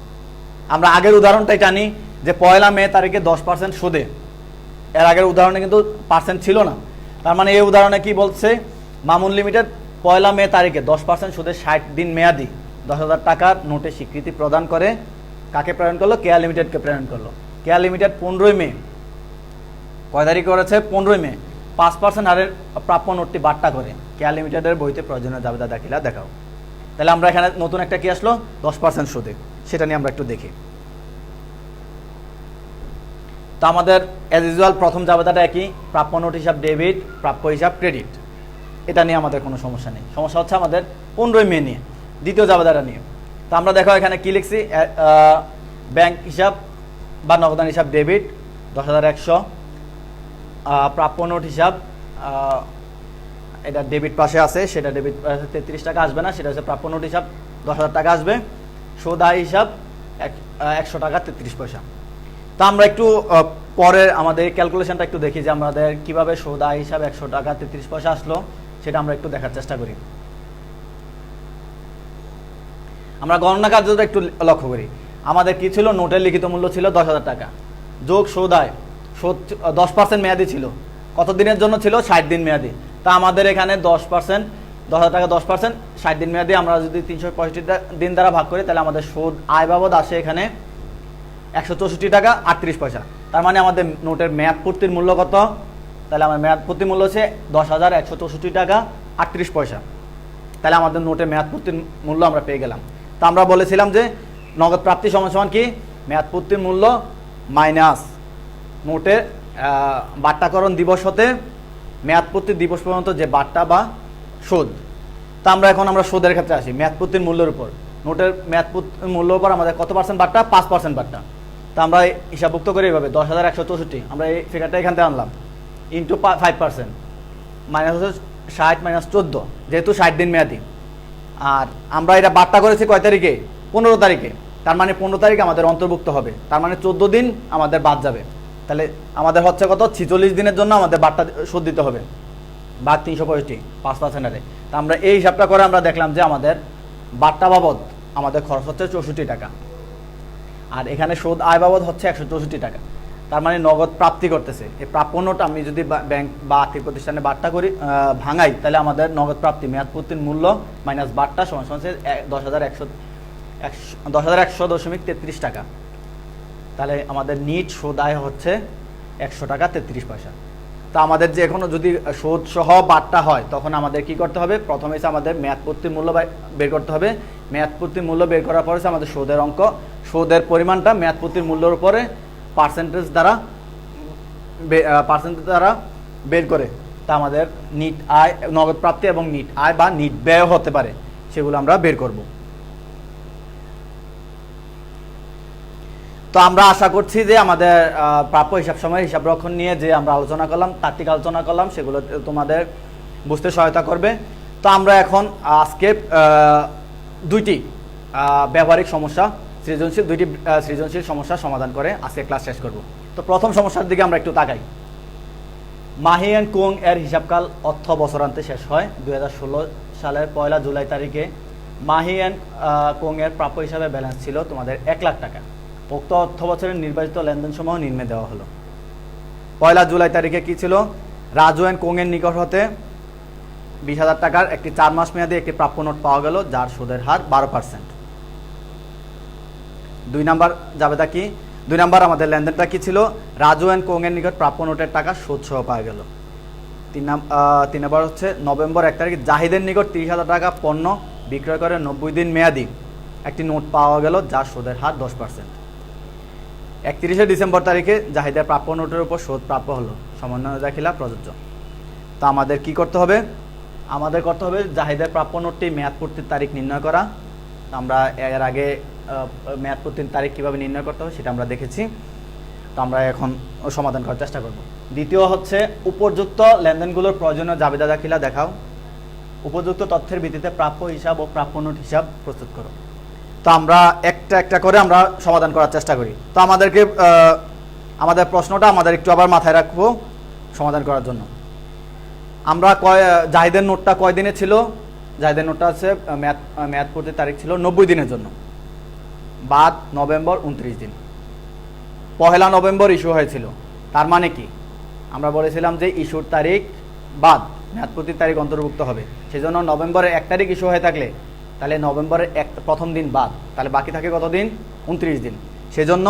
আমরা আগের উদাহরণটাই টানি যে 1 মে তারিখে 10% সুদে, এর আগের উদাহরণে কিন্তু পার্সেন্ট ছিল না। তার মানে এই উদাহরণে কি বলছে? মামুন লিমিটেড 1 মে তারিখে 10% সুদে 60 দিন মেয়াদি 10,000 টাকার নোটে স্বীকৃতি প্রদান করে কাকে প্রেরণ করলো? কেয়া লিমিটেডকে প্রেরণ করলো। কেয়া লিমিটেড 15 মে, কয় তারিখ করেছে? 15 মে 5% হারের প্রাপ্য নোটটি বাট্টা করে কেয়া লিমিটেডের বইতে প্রয়োজনীয় জাবেদা দাখিলা দেখাও। তাহলে আমরা এখানে নতুন একটা কি আসলো? 10% সুদে, সেটা নিয়ে আমরা একটু দেখি। তো আমাদের অ্যাজ ইউজুয়াল প্রথম জাবেদাটা একই, প্রাপ্য নোট হিসাব ডেবিট, প্রাপ্য হিসাব ক্রেডিট। এটা নিয়ে আমাদের কোনো সমস্যা নেই। সমস্যা হচ্ছে আমাদের 15 মে নিয়ে, দ্বিতীয় জাবেদাটা নিয়ে। তো আমরা দেখো এখানে কি লিখছি, ব্যাংক হিসাব বা নগদান হিসাব ডেবিট 10,100, প্রাপ্য নোট হিসাব এটা ডেবিট পাশে আছে, সেটা ডেবিট 33 টাকা আসবে না, সেটা হচ্ছে প্রাপ্য নোট হিসাব 10,000 টাকা আসবে। সুদ আয় হিসাব 100 টাকা 33 পয়সা। তো আমরা একটু পরে আমাদের ক্যালকুলেশনটা একটু দেখি যে আমাদের কিভাবে সুদ আয় হিসাব 100 টাকা 33 পয়সা আসলো, সেটা আমরা একটু দেখার চেষ্টা করি। আমরা গণনা কার্যটা একটু লক্ষ্য করি। আমাদের কি ছিল, নোটের লিখিত মূল্য ছিল 10,000 টাকা যোগ সুদ আয়, সুদ 10% মেয়াদি ছিল। কত দিনের জন্য ছিল? 60 দিন মেয়াদি। তা আমাদের এখানে 10%, 10,000 টাকা 10%, 60 দিন মেয়াদি আমরা যদি 365 দিন দ্বারা ভাগ করি, তাহলে আমাদের সুদ আয় বাবদ আসে এখানে 164 টাকা 38 পয়সা। তার মানে আমাদের নোটের মেয়াদ পূর্তির মূল্য কত? তাহলে আমার মেয়াদ পূর্তি মূল্য হচ্ছে 10,164 টাকা 38 পয়সা। তাহলে আমাদের নোটের মেয়াদ পূর্তির মূল্য আমরা পেয়ে গেলাম। তা আমরা বলেছিলাম যে নগদ প্রাপ্তি সমান সমান কি, মেয়াদ পূর্তির মূল্য মাইনাস নোটের বাট্টাকরণ দিবস হতে মেয়াদ পূর্তি দিবস পর্যন্ত যে বাট্টা বা সুদ। তা আমরা এখন সুদের ক্ষেত্রে আসি, মেয়াদ পূর্তির মূল্যের উপর। নোটের মেয়াদ পূর্তির মূল্যের উপর আমাদের কত পার্সেন্ট বাট্টা? 5% বাট্টা। তা আমরা হিসাবভুক্ত করি এইভাবে, 10,164 আমরা এই ফিগারটা এখান থেকে আনলাম, ইন্টু 5%, মাইনাস হচ্ছে 60 মাইনাস 14, যেহেতু 60 দিন মেয়াদি। আর আমরা এটা বাট্টা করেছি কয় তারিখে? 15 তারিখে। তার মানে 15 তারিখ আমাদের অন্তর্ভুক্ত হবে, তার মানে 14 দিন আমাদের বাদ যাবে। তাহলে আমাদের হচ্ছে কত? 46 দিনের জন্য আমাদের বাট্টা সুদ দিতে হবে, বাদ 365, 5% হারে। তা আমরা এই হিসাবটা করে আমরা দেখলাম যে আমাদের বাট্টা বাবদ আমাদের খরচ হচ্ছে 64 টাকা, আর এখানে সুদ আয় বাবদ হচ্ছে 164 টাকা। তার মানে নগদ প্রাপ্তি করতেছে। এই প্রাপ্য নোট আমি যদি ব্যাংক বা আর্থিক প্রতিষ্ঠানে বাট্টা করি, ভাঙাই, তাহলে আমাদের নগদ প্রাপ্তি মেয়াদ পূর্তির মূল্য মাইনাস বাট্টা সমান সমান 10,100.33 টাকা। তাহলে আমাদের নিট সুদ আয় হচ্ছে 100 টাকা 33 পয়সা। তা আমাদের যে এখনো যদি সুদ সহ বাট্টা হয়, তখন আমাদের কি করতে হবে? প্রথমে আমাদের মেয়াদ পূর্তির মূল্য বের করতে হবে। মেয়াদ পূর্তির মূল্য বের করার পরে আমাদের সুদের অঙ্ক, সুদের পরিমাণটা মেয়াদ পূর্তির মূল্যের উপরে পার্সেন্টেজ দ্বারা বের করে, তা আমাদের নিট আয়, নগদ প্রাপ্তি এবং নিট আয় বা নিট ব্যয় হতে পারে, সেগুলো আমরা বের করব। তো আমরা আশা করছি যে আমাদের প্রাপ্য হিসাব সময় হিসাব রক্ষণ নিয়ে যে আমরা আলোচনা করলাম, তাত্ত্বিক আলোচনা করলাম, সেগুলো তোমাদের বুঝতে সহায়তা করবে। তো আমরা এখন আজকে দুইটি ব্যবহারিক সমস্যা, দুইটি সৃজনশীল সমস্যার সমাধান করে আজকে ক্লাস শেষ করব। তো প্রথম সমস্যার দিকে আমরা একটু তাকাই। মাহি অ্যান্ড কোং এর হিসাবকাল অর্থ বছরান্তে শেষ হয় 2016 সালের 1 জুলাই তারিখে। মাহি অ্যান্ড কোং এর প্রাপ্য হিসাবে ব্যালেন্স ছিল তোমাদের 1 লাখ টাকা। উক্ত অর্থ বছরের নির্বাচিত লেনদেনসমূহ নিম্নে দেওয়া হলো। 1 জুলাই তারিখে কি ছিল? রাজু অ্যান্ড কোং এর নিকট হতে 20,000 টাকার একটি 4 মাস মেয়াদী একটি প্রাপ্য নোট পাওয়া গেল, যার সুদের হার 12%। 2 নাম্বার জাবেদা কি? 2 নাম্বার আমাদের লেনদেনটা কি ছিল? রাজু অ্যান্ড কোং এর নিকট প্রাপ্য নোটের টাকা সুদ সহ পাওয়া গেল। 3 নাম্বার হচ্ছে নভেম্বর 1 তারিখে জাহিদের নিকট 30,000 টাকা পণ্য বিক্রয় করে 90 দিন মেয়াদি একটি নোট পাওয়া গেল, যার সুদের হার 10%। 31 ডিসেম্বর তারিখে জাহিদের প্রাপ্য নোটের উপর সুদ প্রাপ্য হলো, সমন্বয় দাখিলা প্রযোজ্য। তা আমাদের কি করতে হবে? আমাদের করতে হবে জাহিদের প্রাপ্য নোটটি মেয়াদ পূর্তির তারিখ নির্ণয় করা। আমরা এর আগে মেয়াদ পূর্তির তারিখ কীভাবে নির্ণয় করতে হবে সেটা আমরা দেখেছি। তো আমরা এখন সমাধান করার চেষ্টা করব। দ্বিতীয় হচ্ছে উপযুক্ত লেনদেনগুলোর প্রয়োজনীয় জাবেদা দাখিলা দেখাও। উপযুক্ত তথ্যের ভিত্তিতে প্রাপ্য হিসাব ও প্রাপ্য নোট হিসাব প্রস্তুত করো। তো আমরা একটা একটা করে আমরা সমাধান করার চেষ্টা করি। তো আমাদের প্রশ্নটা আমাদের একটু আবার মাথায় রাখবো সমাধান করার জন্য। আমরা জাহিদের নোটটা কয় দিনে ছিল? জাহিদের নোটটা আছে মেয়াদ পূর্তির তারিখ ছিল 90 দিনের জন্য, বাদ নভেম্বর 29 দিন। 1 নভেম্বর ইস্যু হয়েছিল। তার মানে কি? আমরা বলেছিলাম যে ইস্যুর তারিখ বাদ মেয়াদ পূর্তির তারিখ অন্তর্ভুক্ত হবে। সেজন্য নভেম্বরের 1 তারিখ ইস্যু হয়ে থাকলে তাহলে নভেম্বরের প্রথম দিন বাদ, তাহলে বাকি থাকে কত দিন? 29 দিন। সেজন্য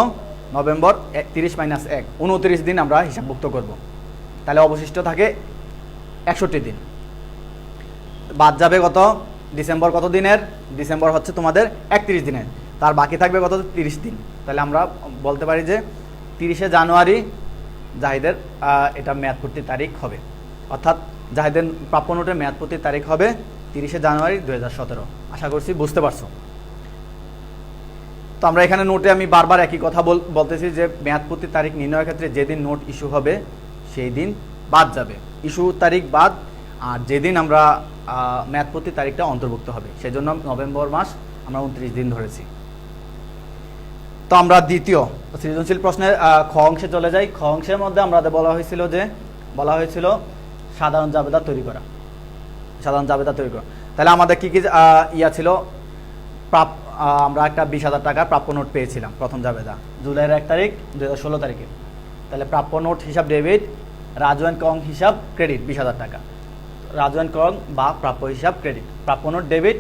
নভেম্বর 30 মাইনাস 1, 29 দিন আমরা হিসাবভুক্ত করব। তাহলে অবশিষ্ট থাকে 61 দিন। বাদ যাবে কত? ডিসেম্বর কত দিনের? ডিসেম্বর হচ্ছে তোমাদের 31 দিনের। তার বাকি থাকবে কত? 30 দিন। তাহলে আমরা বলতে পারি যে 30 জানুয়ারি জাহিদের এটা মেয়াদ পূর্তির তারিখ হবে, অর্থাৎ জাহিদের প্রাপ্য নোটের মেয়াদ পূর্তির তারিখ হবে 30 জানুয়ারি 2017। আশা করছি বুঝতে পারছো। তো আমরা এখানে নোটে আমি বারবার একই কথা বলতেছি যে মেয়াদপূর্তি তারিখ নির্ণয়ের ক্ষেত্রে যেদিন নোট ইস্যু হবে সেই দিন বাদ যাবে, ইস্যু তারিখ বাদ, আর যেদিন আমরা মেয়াদপূর্তি তারিখটা অন্তর্ভুক্ত হবে, সেই জন্য নভেম্বর মাস আমরা 29 দিন ধরেছি। তো আমরা দ্বিতীয় সৃজনশীল প্রশ্নের খ অংশে চলে যাই। খ অংশের মধ্যে আমাদের বলা হয়েছিল সাধারণ জাবেদা তৈরি করা। তাহলে আমাদের কি কি ইয়া ছিল, আমরা একটা 20,000 টাকার প্রাপ্য নোট পেয়েছিলাম প্রথম জাবেদা জুলাইয়ের 1 তারিখ 2016 তারিখে। তাহলে প্রাপ্য নোট হিসাব ডেবিট, রাজু অ্যান্ড কং হিসাব ক্রেডিট 20,000 টাকা, রাজু অ্যান্ড কং বা প্রাপ্য হিসাব ক্রেডিট, প্রাপ্য নোট ডেবিট,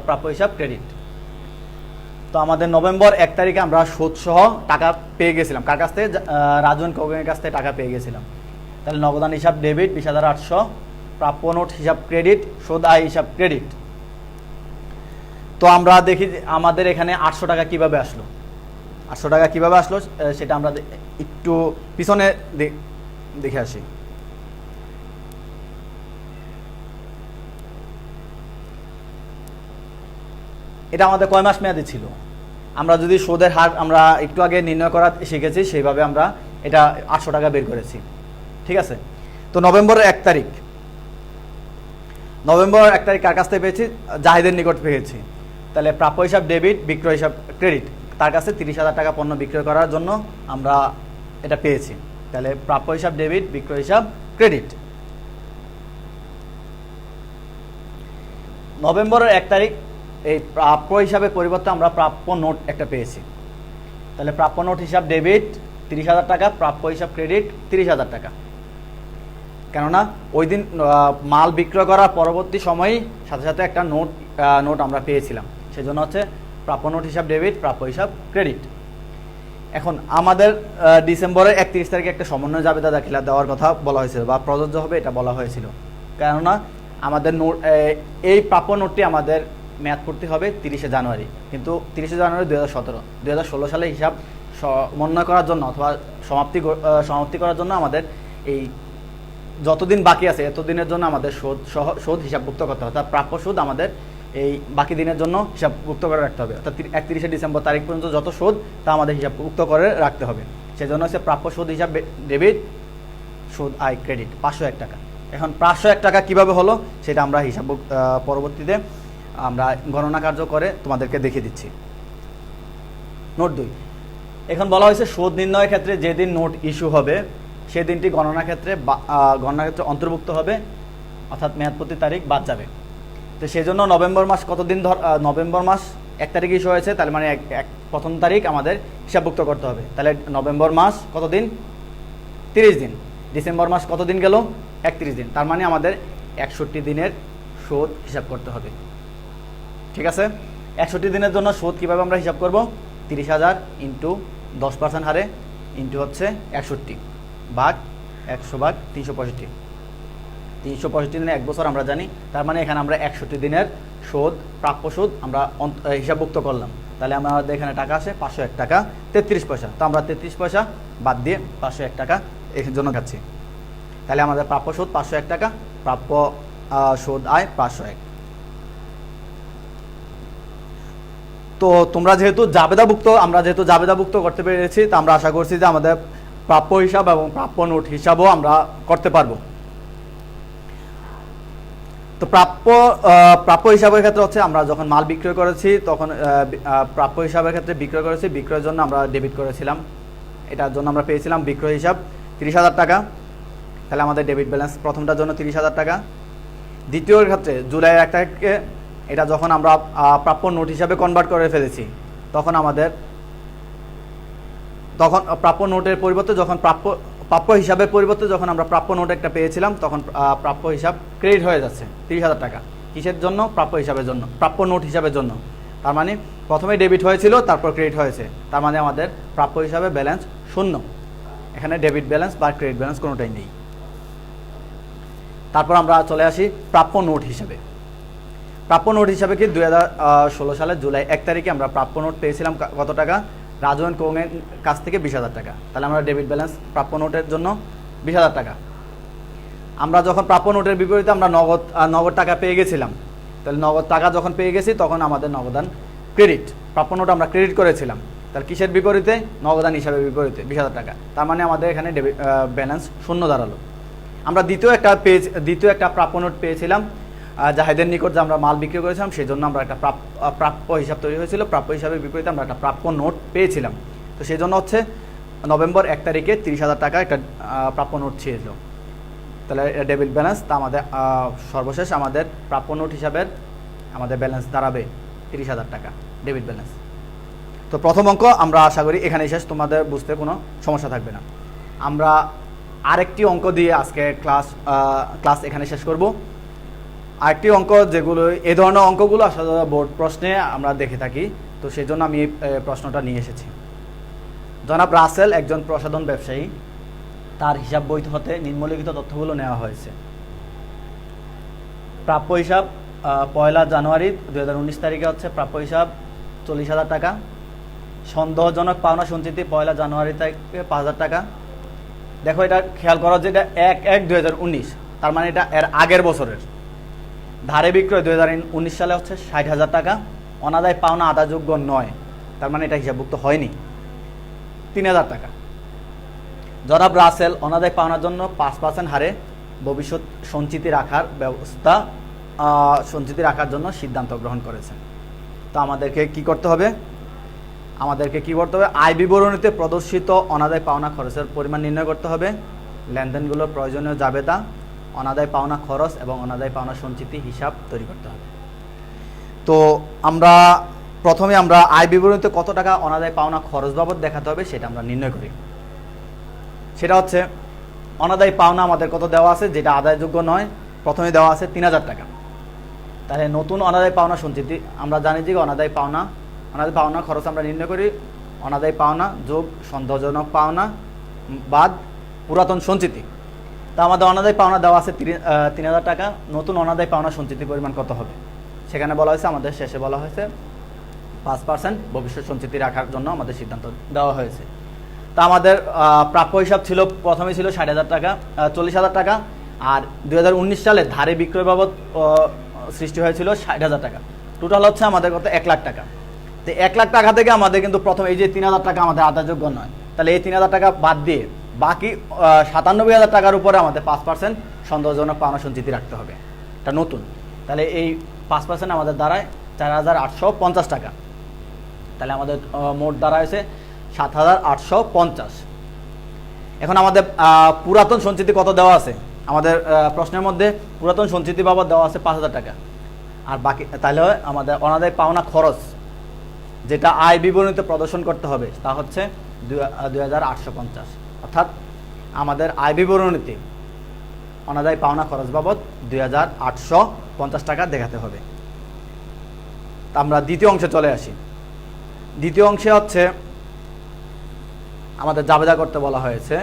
প্রাপ্য হিসাব ক্রেডিট। তো আমাদের নভেম্বর 1 তারিখে আমরা সুদ সহ টাকা পেয়ে গেছিলাম, কার কাছ থেকে? রাজু অ্যান্ড কং এর কাছ থেকে টাকা পেয়ে গেছিলাম। তাহলে নগদান হিসাব ডেবিট 20,800, প্রাপ্য নোট হিসাব ক্রেডিট, সুদ আয় হিসাব ক্রেডিট। তো আমরা দেখি আমাদের এখানে 800 টাকা কিভাবে আসলো, সেটা আমরা একটু পিছনে দেখে আসি। এটা আমাদের কয় মাস মেয়াদি ছিল? আমরা যদি সুদের হার আমরা একটু আগে নির্ণয় করা শিখেছি, সেইভাবে আমরা এটা 800 টাকা বের করেছি, ঠিক আছে। তো নভেম্বর 1 তারিখ কার কাছ থেকে পেয়েছি? জাহিদের নিকট পেয়েছি। তাহলে প্রাপ্য হিসাব ডেবিট, বিক্রয় হিসাব ক্রেডিট, তার কাছে 30,000 টাকা পণ্য বিক্রয় করার জন্য আমরা এটা পেয়েছি। তাহলে প্রাপ্য হিসাব ডেবিট, বিক্রয় হিসাব ক্রেডিট। নভেম্বরের 1 তারিখ এই প্রাপ্য হিসাবের পরিবর্তে আমরা প্রাপ্য নোট একটা পেয়েছি। তাহলে প্রাপ্য নোট হিসাব ডেবিট 30,000 টাকা, প্রাপ্য হিসাব ক্রেডিট 30,000 টাকা। কেননা ওই দিন মাল বিক্রয় করার পরবর্তী সময়ই সাথে সাথে একটা নোট আমরা পেয়েছিলাম, সেজন্য হচ্ছে প্রাপ্য নোট হিসাব ডেবিট, প্রাপ্য হিসাব ক্রেডিট। এখন আমাদের ডিসেম্বরের 31 তারিখে একটা সমন্বয় জাবেদা দাখিলা দেওয়ার কথা বলা হয়েছিল বা প্রযোজ্য হবে এটা বলা হয়েছিল, কেননা আমাদের এই প্রাপ্য নোটটি আমাদের মেয়াদপূর্তি হবে 30শে জানুয়ারি, কিন্তু 30শে জানুয়ারি 2016 সালে হিসাব সমন্বয় করার জন্য অথবা সমাপ্তি করার জন্য আমাদের এই যতদিন বাকি আছে এতদিনের জন্য আমাদের সুদ হিসাবভুক্ত করতে হবে, অর্থাৎ প্রাপ্য সুদ আমাদের এই বাকি দিনের জন্য হিসাবভুক্ত করে রাখতে হবে, অর্থাৎ 31শে ডিসেম্বর তারিখ পর্যন্ত যত সুদ তা আমাদের হিসাবভুক্ত করে রাখতে হবে। সেজন্য হচ্ছে প্রাপ্য সুদ হিসাব ডেবিট, সুদ আয় ক্রেডিট 501 টাকা। এখন 501 টাকা কিভাবে হলো সেটা আমরা হিসাব পরবর্তীতে আমরা গণনা কার্য করে তোমাদেরকে দেখিয়ে দিচ্ছি। নোট 2, এখন বলা হয়েছে সুদ নির্ণয়ের ক্ষেত্রে যেদিন নোট ইস্যু হবে সেই দিনটি গণনার ক্ষেত্রে অন্তর্ভুক্ত হবে, অর্থাৎ মেয়াদপূর্তি তারিখ বাদ যাবে। তো সেই জন্য নভেম্বর মাস নভেম্বর মাস 1 তারিখে ইস্যু হয়েছে, তাহলে মানে প্রথম তারিখ আমাদের হিসাবভুক্ত করতে হবে। তাহলে নভেম্বর মাস কত দিন? 30 দিন। ডিসেম্বর মাস কত দিন গেল? 31 দিন। তার মানে আমাদের 61 দিনের সুদ হিসাব করতে হবে, ঠিক আছে। 61 দিনের জন্য সুদ কিভাবে আমরা হিসাব করব? 30,000 ইন্টু 10% হারে ইন্টু হচ্ছে 61 ভাগ 100 ভাগ 365। 365 দিনে 1 বছর আমরা জানি, তার মানে এখানে আমরা 61 দিনের সুদ, প্রাপ্য সুদ আমরা হিসাবভুক্ত করলাম। তাহলে আমাদের এখানে টাকা আসে 501 টাকা 33 পয়সা। তো আমরা 33 পয়সা বাদ দিয়ে 501 টাকা এর জন্য খাচ্ছি। তাহলে আমাদের প্রাপ্য সুদ 501 টাকা, প্রাপ্য সুদ আয় 501। তো তোমরা আমরা যেহেতু জাবেদাভুক্ত করতে পেরেছি, তা আমরা আশা করছি যে আমাদের প্রাপ্য হিসাব এবং প্রাপ্য নোট হিসাবও আমরা করতে পারবো। তো প্রাপ্য হিসাবের ক্ষেত্রে হচ্ছে আমরা যখন মাল বিক্রয় করেছি তখন প্রাপ্য হিসাবের ক্ষেত্রে বিক্রয়ের জন্য আমরা ডেবিট করেছিলাম, এটার জন্য আমরা পেয়েছিলাম বিক্রয় হিসাব 30,000 টাকা। তাহলে আমাদের ডেবিট ব্যালেন্স প্রথমটার জন্য 30,000 টাকা। দ্বিতীয়র ক্ষেত্রে জুলাই 1 তারিখে এটা যখন আমরা প্রাপ্য নোট হিসাবে কনভার্ট করে ফেলেছি, তখন প্রাপ্য নোটের পরিবর্তে প্রাপ্য হিসাবের পরিবর্তে যখন আমরা প্রাপ্য নোট একটা পেয়েছিলাম, তখন প্রাপ্য হিসাব ক্রেডিট হয়ে যাচ্ছে 30,000 টাকা। কিসের জন্য? প্রাপ্য নোট হিসাবের জন্য। তার মানে প্রথমে ডেবিট হয়েছিল, তারপর ক্রেডিট হয়েছে, তার মানে আমাদের প্রাপ্য হিসাবে ব্যালেন্স শূন্য। এখানে ডেবিট ব্যালেন্স বা ক্রেডিট ব্যালেন্স কোনোটাই নেই। তারপর আমরা চলে আসি প্রাপ্য নোট হিসাবে। প্রাপ্য নোট হিসাবে কি 2016 সালের জুলাই 1 তারিখে আমরা প্রাপ্য নোট পেয়েছিলাম কত টাকা? রাজু অ্যান্ড কোং এর কাছ থেকে 20,000 টাকা। তাহলে আমরা ডেবিট ব্যালেন্স প্রাপ্য নোটের জন্য 20,000 টাকা। আমরা যখন প্রাপ্য নোটের বিপরীতে আমরা নগদ টাকা পেয়ে গেছিলাম, তাহলে নগদ টাকা যখন পেয়ে গেছি তখন আমাদের নগদান ক্রেডিট। প্রাপ্য নোট আমরা ক্রেডিট করেছিলাম, তার কিসের বিপরীতে? নগদান হিসাবে বিপরীতে 20,000 টাকা। তার মানে আমাদের এখানে ব্যালেন্স শূন্য দাঁড়ালো। আমরা দ্বিতীয় একটা প্রাপ্য নোট পেয়েছিলাম জাহেদের নিকট, যে আমরা মাল বিক্রি করেছিলাম, সেই জন্য আমরা একটা প্রাপ্য হিসাব তৈরি হয়েছিল। প্রাপ্য হিসাবের বিপরীতে আমরা একটা প্রাপ্য নোট পেয়েছিলাম। তো সেই জন্য হচ্ছে নভেম্বর 1 তারিখে 30,000 টাকা একটা প্রাপ্য নোট ছিল। তাহলে ডেবিট ব্যালেন্স, তা আমাদের সর্বশেষ আমাদের প্রাপ্য নোট হিসাবের আমাদের ব্যালেন্স দাঁড়াবে 30,000 টাকা ডেবিট ব্যালেন্স। তো প্রথম অঙ্ক আমরা আশা করি এখানেই শেষ, তোমাদের বুঝতে কোনো সমস্যা থাকবে না। আমরা আরেকটি অঙ্ক দিয়ে আজকে ক্লাস এখানে শেষ করব। আরেকটি অঙ্ক, যেগুলো এই ধরনের অঙ্কগুলো আসলে বোর্ড প্রশ্নে আমরা দেখে থাকি, তো সেই জন্য আমি এই প্রশ্নটা নিয়ে এসেছি। জনাব রাসেল একজন প্রসাধন ব্যবসায়ী, তার হিসাব বই হতে নিম্নলিখিত তথ্যগুলো নেওয়া হয়েছে। প্রাপ্য হিসাব 1 জানুয়ারি 2019 তারিখে হচ্ছে প্রাপ্য হিসাব 40,000 টাকা। সন্দেহজনক পাওনা সঞ্চিতি 1 জানুয়ারি তারিখে 5,000 টাকা। দেখো, এটা খেয়াল করো যে এটা 1/1/2019, তার মানে এটা এর আগের বছরের। ধারে বিক্রয় 2019 সালে হচ্ছে 60,000 টাকা। অনাদায় পাওনা আদাযোগ্য নয়, তার মানে এটা হিসাবভুক্ত হয়নি, 3,000 টাকা। জনাব রাসেল অনাদায় পাওনার জন্য 5% হারে ভবিষ্যৎ সঞ্চিতি রাখার জন্য সিদ্ধান্ত গ্রহণ করেছেন। তো আমাদেরকে কি করতে হবে? আয় বিবরণীতে প্রদর্শিত অনাদায় পাওনা খরচের পরিমাণ নির্ণয় করতে হবে। লেনদেনগুলোর প্রয়োজনীয় জাবেদা, অনাদায় পাওনা খরচ এবং অনাদায় পাওনা সঞ্চিতি হিসাব তৈরি করতে হবে। তো প্রথমে আমরা আয় বিবরণীতে কত টাকা অনাদায় পাওনা খরচ বাবদ দেখাতে হবে সেটা আমরা নির্ণয় করি। সেটা হচ্ছে অনাদায় পাওনা আমাদের কত দেওয়া আছে, যেটা আদায়যোগ্য নয়। প্রথমে দেওয়া আছে 3,000 টাকা। তাহলে নতুন অনাদায় পাওনা সঞ্চিতি, আমরা জানি যে অনাদায় পাওনা খরচ আমরা নির্ণয় করি অনাদায় পাওনা যোগ সন্দেহজনক পাওনা বাদ পুরাতন সঞ্চিতি। তা আমাদের অনাদায় পাওনা দেওয়া আছে 3,000 টাকা। নতুন অনাদায় পাওনা সঞ্চিতির পরিমাণ কত হবে? সেখানে বলা হয়েছে, আমাদের শেষে বলা হয়েছে 5% ভবিষ্যৎ সঞ্চিতি রাখার জন্য আমাদের সিদ্ধান্ত দেওয়া হয়েছে। তা আমাদের প্রাপ্য হিসাব ছিল, প্রথমে ছিল 60,000 টাকা, 40,000 টাকা। আর 2019 সালে ধারে বিক্রয় বাবদ সৃষ্টি হয়েছিল 60,000 টাকা। টোটাল হচ্ছে আমাদের কত? 1 লাখ টাকা। তো 1 লাখ টাকা থেকে আমাদের কিন্তু প্রথম এই যে 3,000 টাকা আমাদের আদায়যোগ্য নয়, তাহলে এই 3,000 টাকা বাদ দিয়ে বাকি 97,000 টাকার উপরে আমাদের 5% সন্দেহজনক পাওনা সঞ্চিতি রাখতে হবে, এটা নতুন। তাহলে এই 5% আমাদের দাঁড়ায় 4,850 টাকা। তাহলে আমাদের মোট দাঁড়ায় 7,850। এখন আমাদের পুরাতন সঞ্চিতি কত দেওয়া আছে? আমাদের প্রশ্নের মধ্যে পুরাতন সঞ্চিতি বাবদ দেওয়া আছে 5,000 টাকা। আর বাকি তাহলে আমাদের অনাদায় পাওনা খরচ, যেটা আয় বিবরণীতে প্রদর্শন করতে হবে, তা হচ্ছে 2,850। অর্থাৎ আমাদের আয় বিবরণীতে অনাদায় পাওনা খরচ বাবদ 2,850 টাকা দেখাতে হবে। তা আমরা দ্বিতীয় অংশে চলে আসি। দ্বিতীয় অংশে হচ্ছে আমাদের জাবেদা করতে বলা হয়েছে।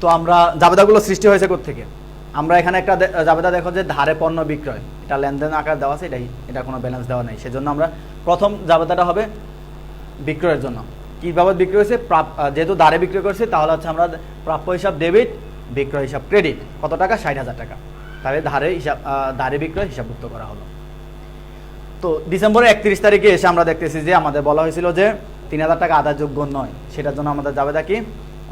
তো আমরা জাবেদাগুলো সৃষ্টি হয়েছে কোত্থেকে? আমরা এখানে একটা জাবেদা দেখো যে ধারে পণ্য বিক্রয়, এটা লেনদেন আকার দেওয়া আছে, এটা কোনো ব্যালেন্স দেওয়া নেই। সেজন্য আমরা প্রথম জাবেদাটা হবে বিক্রয়ের জন্য। কী বাবদ বিক্রি হয়েছে? যেহেতু ধারে বিক্রি করেছে, তাহলে হচ্ছে আমরা প্রাপ্য হিসাব ডেবিট, বিক্রয় হিসাব ক্রেডিট। কত টাকা? 60,000 টাকা। তাহলে ধারে বিক্রয় হিসাবভুক্ত করা হলো। তো ডিসেম্বরের 31 তারিখে এসে আমরা দেখতেছি যে আমাদের বলা হয়েছিল যে 3,000 টাকা আদায়যোগ্য নয়। সেটার জন্য আমাদের জাবেদা কি?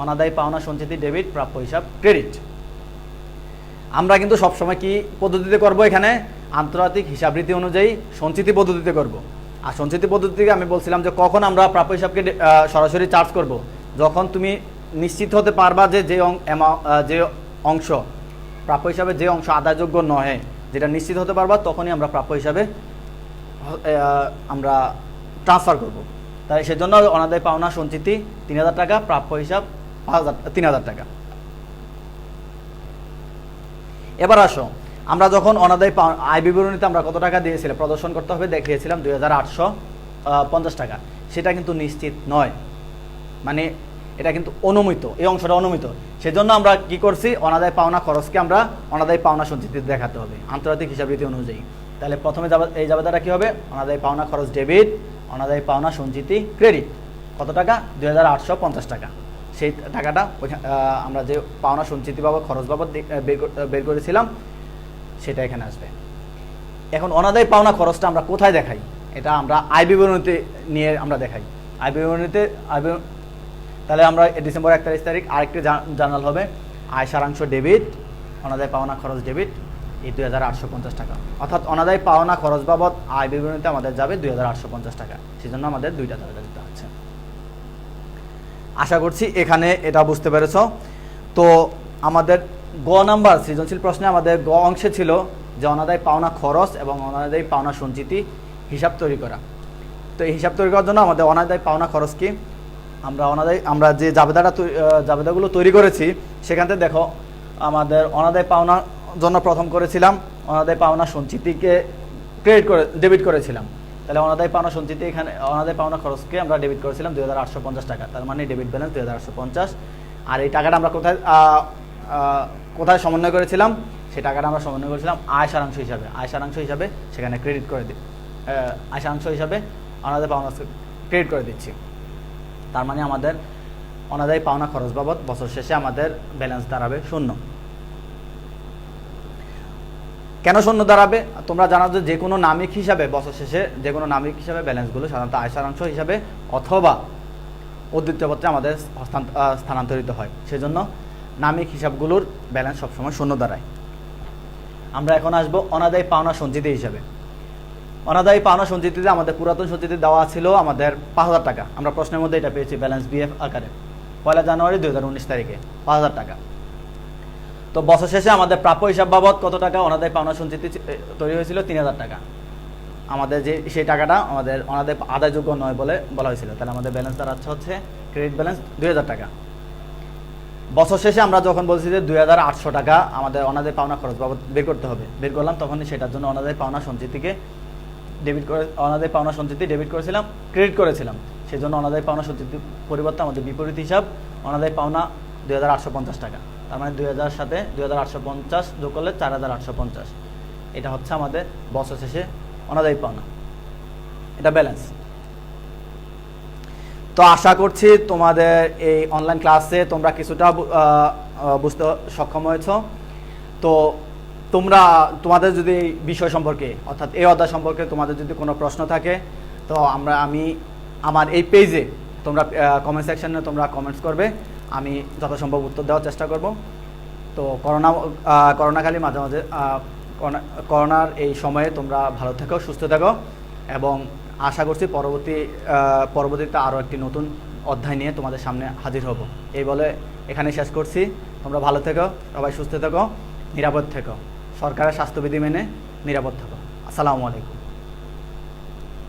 অনাদায় পাওনা সঞ্চিতি ডেবিট, প্রাপ্য হিসাব ক্রেডিট। আমরা কিন্তু সবসময় কি পদ্ধতিতে করব? এখানে আন্তর্জাতিক হিসাব রীতি অনুযায়ী সঞ্চিতি পদ্ধতিতে করব। আর সঞ্চিতি পদ্ধতিতে আমি বলছিলাম যে কখন আমরা প্রাপ্য হিসাবকে সরাসরি চার্জ করব, যখন তুমি নিশ্চিত হতে পারবা যে যে অংশ প্রাপ্য হিসাবে যে অংশ আদায়যোগ্য নয়, যেটা নিশ্চিত হতে পারবা, তখনই আমরা প্রাপ্য হিসাবে আমরা ট্রান্সফার করব। তাই সেজন্য অনাদায় পাওনা সঞ্চিতি 3,000 টাকা, প্রাপ্য হিসাব 3,000 টাকা। এবার আসো, আমরা যখন অনাদায় আয় বিবরণীতে আমরা কত টাকা দিয়েছিলাম, প্রদর্শন করতে হবে, দেখিয়েছিলাম 2,850 টাকা। সেটা কিন্তু নিশ্চিত নয়, মানে এটা কিন্তু অনুমিত, এই অংশটা অনুমিত। সেজন্য আমরা কি করছি? অনাদায় পাওনা খরচকে আমরা অনাদায় পাওনা সঞ্চিতিতে দেখাতে হবে আন্তর্জাতিক হিসাব রীতি অনুযায়ী। তাহলে প্রথমে এই জাবেদাটা কি হবে? অনাদায় পাওনা খরচ ডেবিট, অনাদায় পাওনা সঞ্চিতি ক্রেডিট। কত টাকা? 2,850 টাকা। সেই টাকাটা আমরা যে পাওনা সঞ্চিতি বাবদ খরচ বাবদ বের করেছিলাম, সেটা এখানে আসবে। এখন অনাদায় পাওনা খরচটা আমরা কোথায় দেখাই? এটা আমরা আয় বিবরণীতে নিয়ে আমরা দেখাই। আয় বিবরণীতে তাহলে আমরা ডিসেম্বর 31 তারিখ আরেকটি জার্নাল হবে আয় সারাংশ ডেবিট, অনাদায় পাওনা খরচ ডেবিট, এই 2850 টাকা। অর্থাৎ অনাদায় পাওনা খরচ বাবদ আয় বিবরণীতে আমাদের যাবে 2850 টাকা। সেজন্য আমাদের দুইটা তালিকা দিতে হচ্ছে। আশা করছি এখানে এটা বুঝতে পেরেছ। তো আমাদের গ নাম্বার সৃজনশীল প্রশ্নে আমাদের গ অংশে ছিল যে অনাদায় পাওনা খরচ এবং অনাদায় পাওনা সঞ্চিতি হিসাব তৈরি করা। তো এই হিসাব তৈরি করার জন্য আমাদের অনাদায় পাওনা খরচ কি, আমরা যে জাবেদাগুলো তৈরি করেছি সেখান থেকে দেখো আমাদের অনাদায় পাওনার জন্য প্রথম করেছিলাম অনাদায় পাওনা সঞ্চিতিকে ডেবিট করেছিলাম। তাহলে অনাদায় পাওনা সঞ্চিতি এখানে অনাদায় পাওনা খরচকে আমরা ডেবিট করেছিলাম 2850 টাকা। তার মানে ডেবিট ব্যালেন্স 2850। আর এই টাকাটা আমরা কোথায় সমন্বয় করেছিলাম, সেই টাকাটা আমরা সমন্বয় করেছিলাম আয় সারাংশ হিসাবে। আয় সারাংশ হিসাবে সেখানে ক্রেডিট করে দিই, আয় সারাংশ হিসাবে অনাদায় পাওনা ক্রেডিট করে দিচ্ছি। তার মানে আমাদের অনাদায় পাওনা খরচ বাবদ বছর শেষে আমাদের ব্যালেন্স দাঁড়াবে শূন্য। কেন শূন্য দাঁড়াবে? তোমরা জানো যে কোনো নামিক হিসাবে বছর শেষে যে কোনো নামিক হিসাবে ব্যালেন্সগুলো সাধারণত আয় সারাংশ হিসাবে অথবা উদ্ধৃতপত্রে আমাদের স্থানান্তরিত হয়। সেজন্য নামিক হিসাবগুলোর ব্যালেন্স সবসময় শূন্য দাঁড়ায়। আমরা এখন আসবো অনাদায় পাওনা সঞ্চিতি হিসাবে। অনাদায়ী পাওনা সঞ্চিতিতে আমাদের পুরাতন সঞ্চিতি দেওয়া ছিল আমাদের 5000 টাকা। আমরা প্রশ্নের মধ্যে এটা পেয়েছি ব্যালেন্স বিএফ আকারে 1 জানুয়ারি 2019 তারিখে 5000 টাকা। তো বছর শেষে আমাদের প্রাপ্য হিসাব বাবদ কত টাকা অনাদায়ী পাওনা সঞ্চিতি তৈরি হয়েছিল? 3000 টাকা। আমাদের যে সেই টাকাটা আমাদের অনাদায় আদায়যোগ্য নয় বলে বলা হয়েছিল। তাহলে আমাদের ব্যালেন্স দাঁড়াচ্ছে হচ্ছে ক্রেডিট ব্যালেন্স 2000 টাকা। বছর শেষে আমরা যখন বলছি যে 2800 টাকা আমাদের অনাদায় পাওনা খরচ বাবদ বের করতে হবে, বের করলাম, তখনই সেটার জন্য অনাদায় পাওনা সঞ্চিতিকে অনাদায় পাওনা সঞ্চিতি ডেবিট করেছিলাম, ক্রেডিট করেছিলাম। সেই জন্য অনাদায় পাওনা সঞ্চিতির পরিবর্তে আমাদের বিপরীত হিসাব অনাদায় পাওনা 2850 টাকা। তার মানে 2000 সাথে 2850 যোগ করলে 4850। এটা হচ্ছে আমাদের বছর শেষে অনাদায় পাওনা, এটা ব্যালেন্স। তো আশা করছি তোমাদের এই অনলাইন ক্লাসে তোমরা কিছুটা বুঝতে সক্ষম হয়েছ। তো তোমাদের যদি বিষয় সম্পর্কে অর্থাৎ এই অধ্যায় সম্পর্কে তোমাদের যদি কোনো প্রশ্ন থাকে তো আমি আমার এই পেজে তোমরা কমেন্ট সেকশনে তোমরা কমেন্টস করবে, আমি যথাসম্ভব উত্তর দেওয়ার চেষ্টা করব। তো করোনাকালীন মাঝে মাঝে করোনার এই সময়ে তোমরা ভালো থেকো, সুস্থ থেকো এবং আশা করছি পরবর্তীতে আরও একটি নতুন অধ্যায় নিয়ে তোমাদের সামনে হাজির হব। এই বলে এখানে শেষ করছি। তোমরা ভালো থেকো, সবাই সুস্থ থেকো, নিরাপদ থেকো, সরকারের স্বাস্থ্যবিধি মেনে নিরাপদ থাকো। আসসালামু আলাইকুম।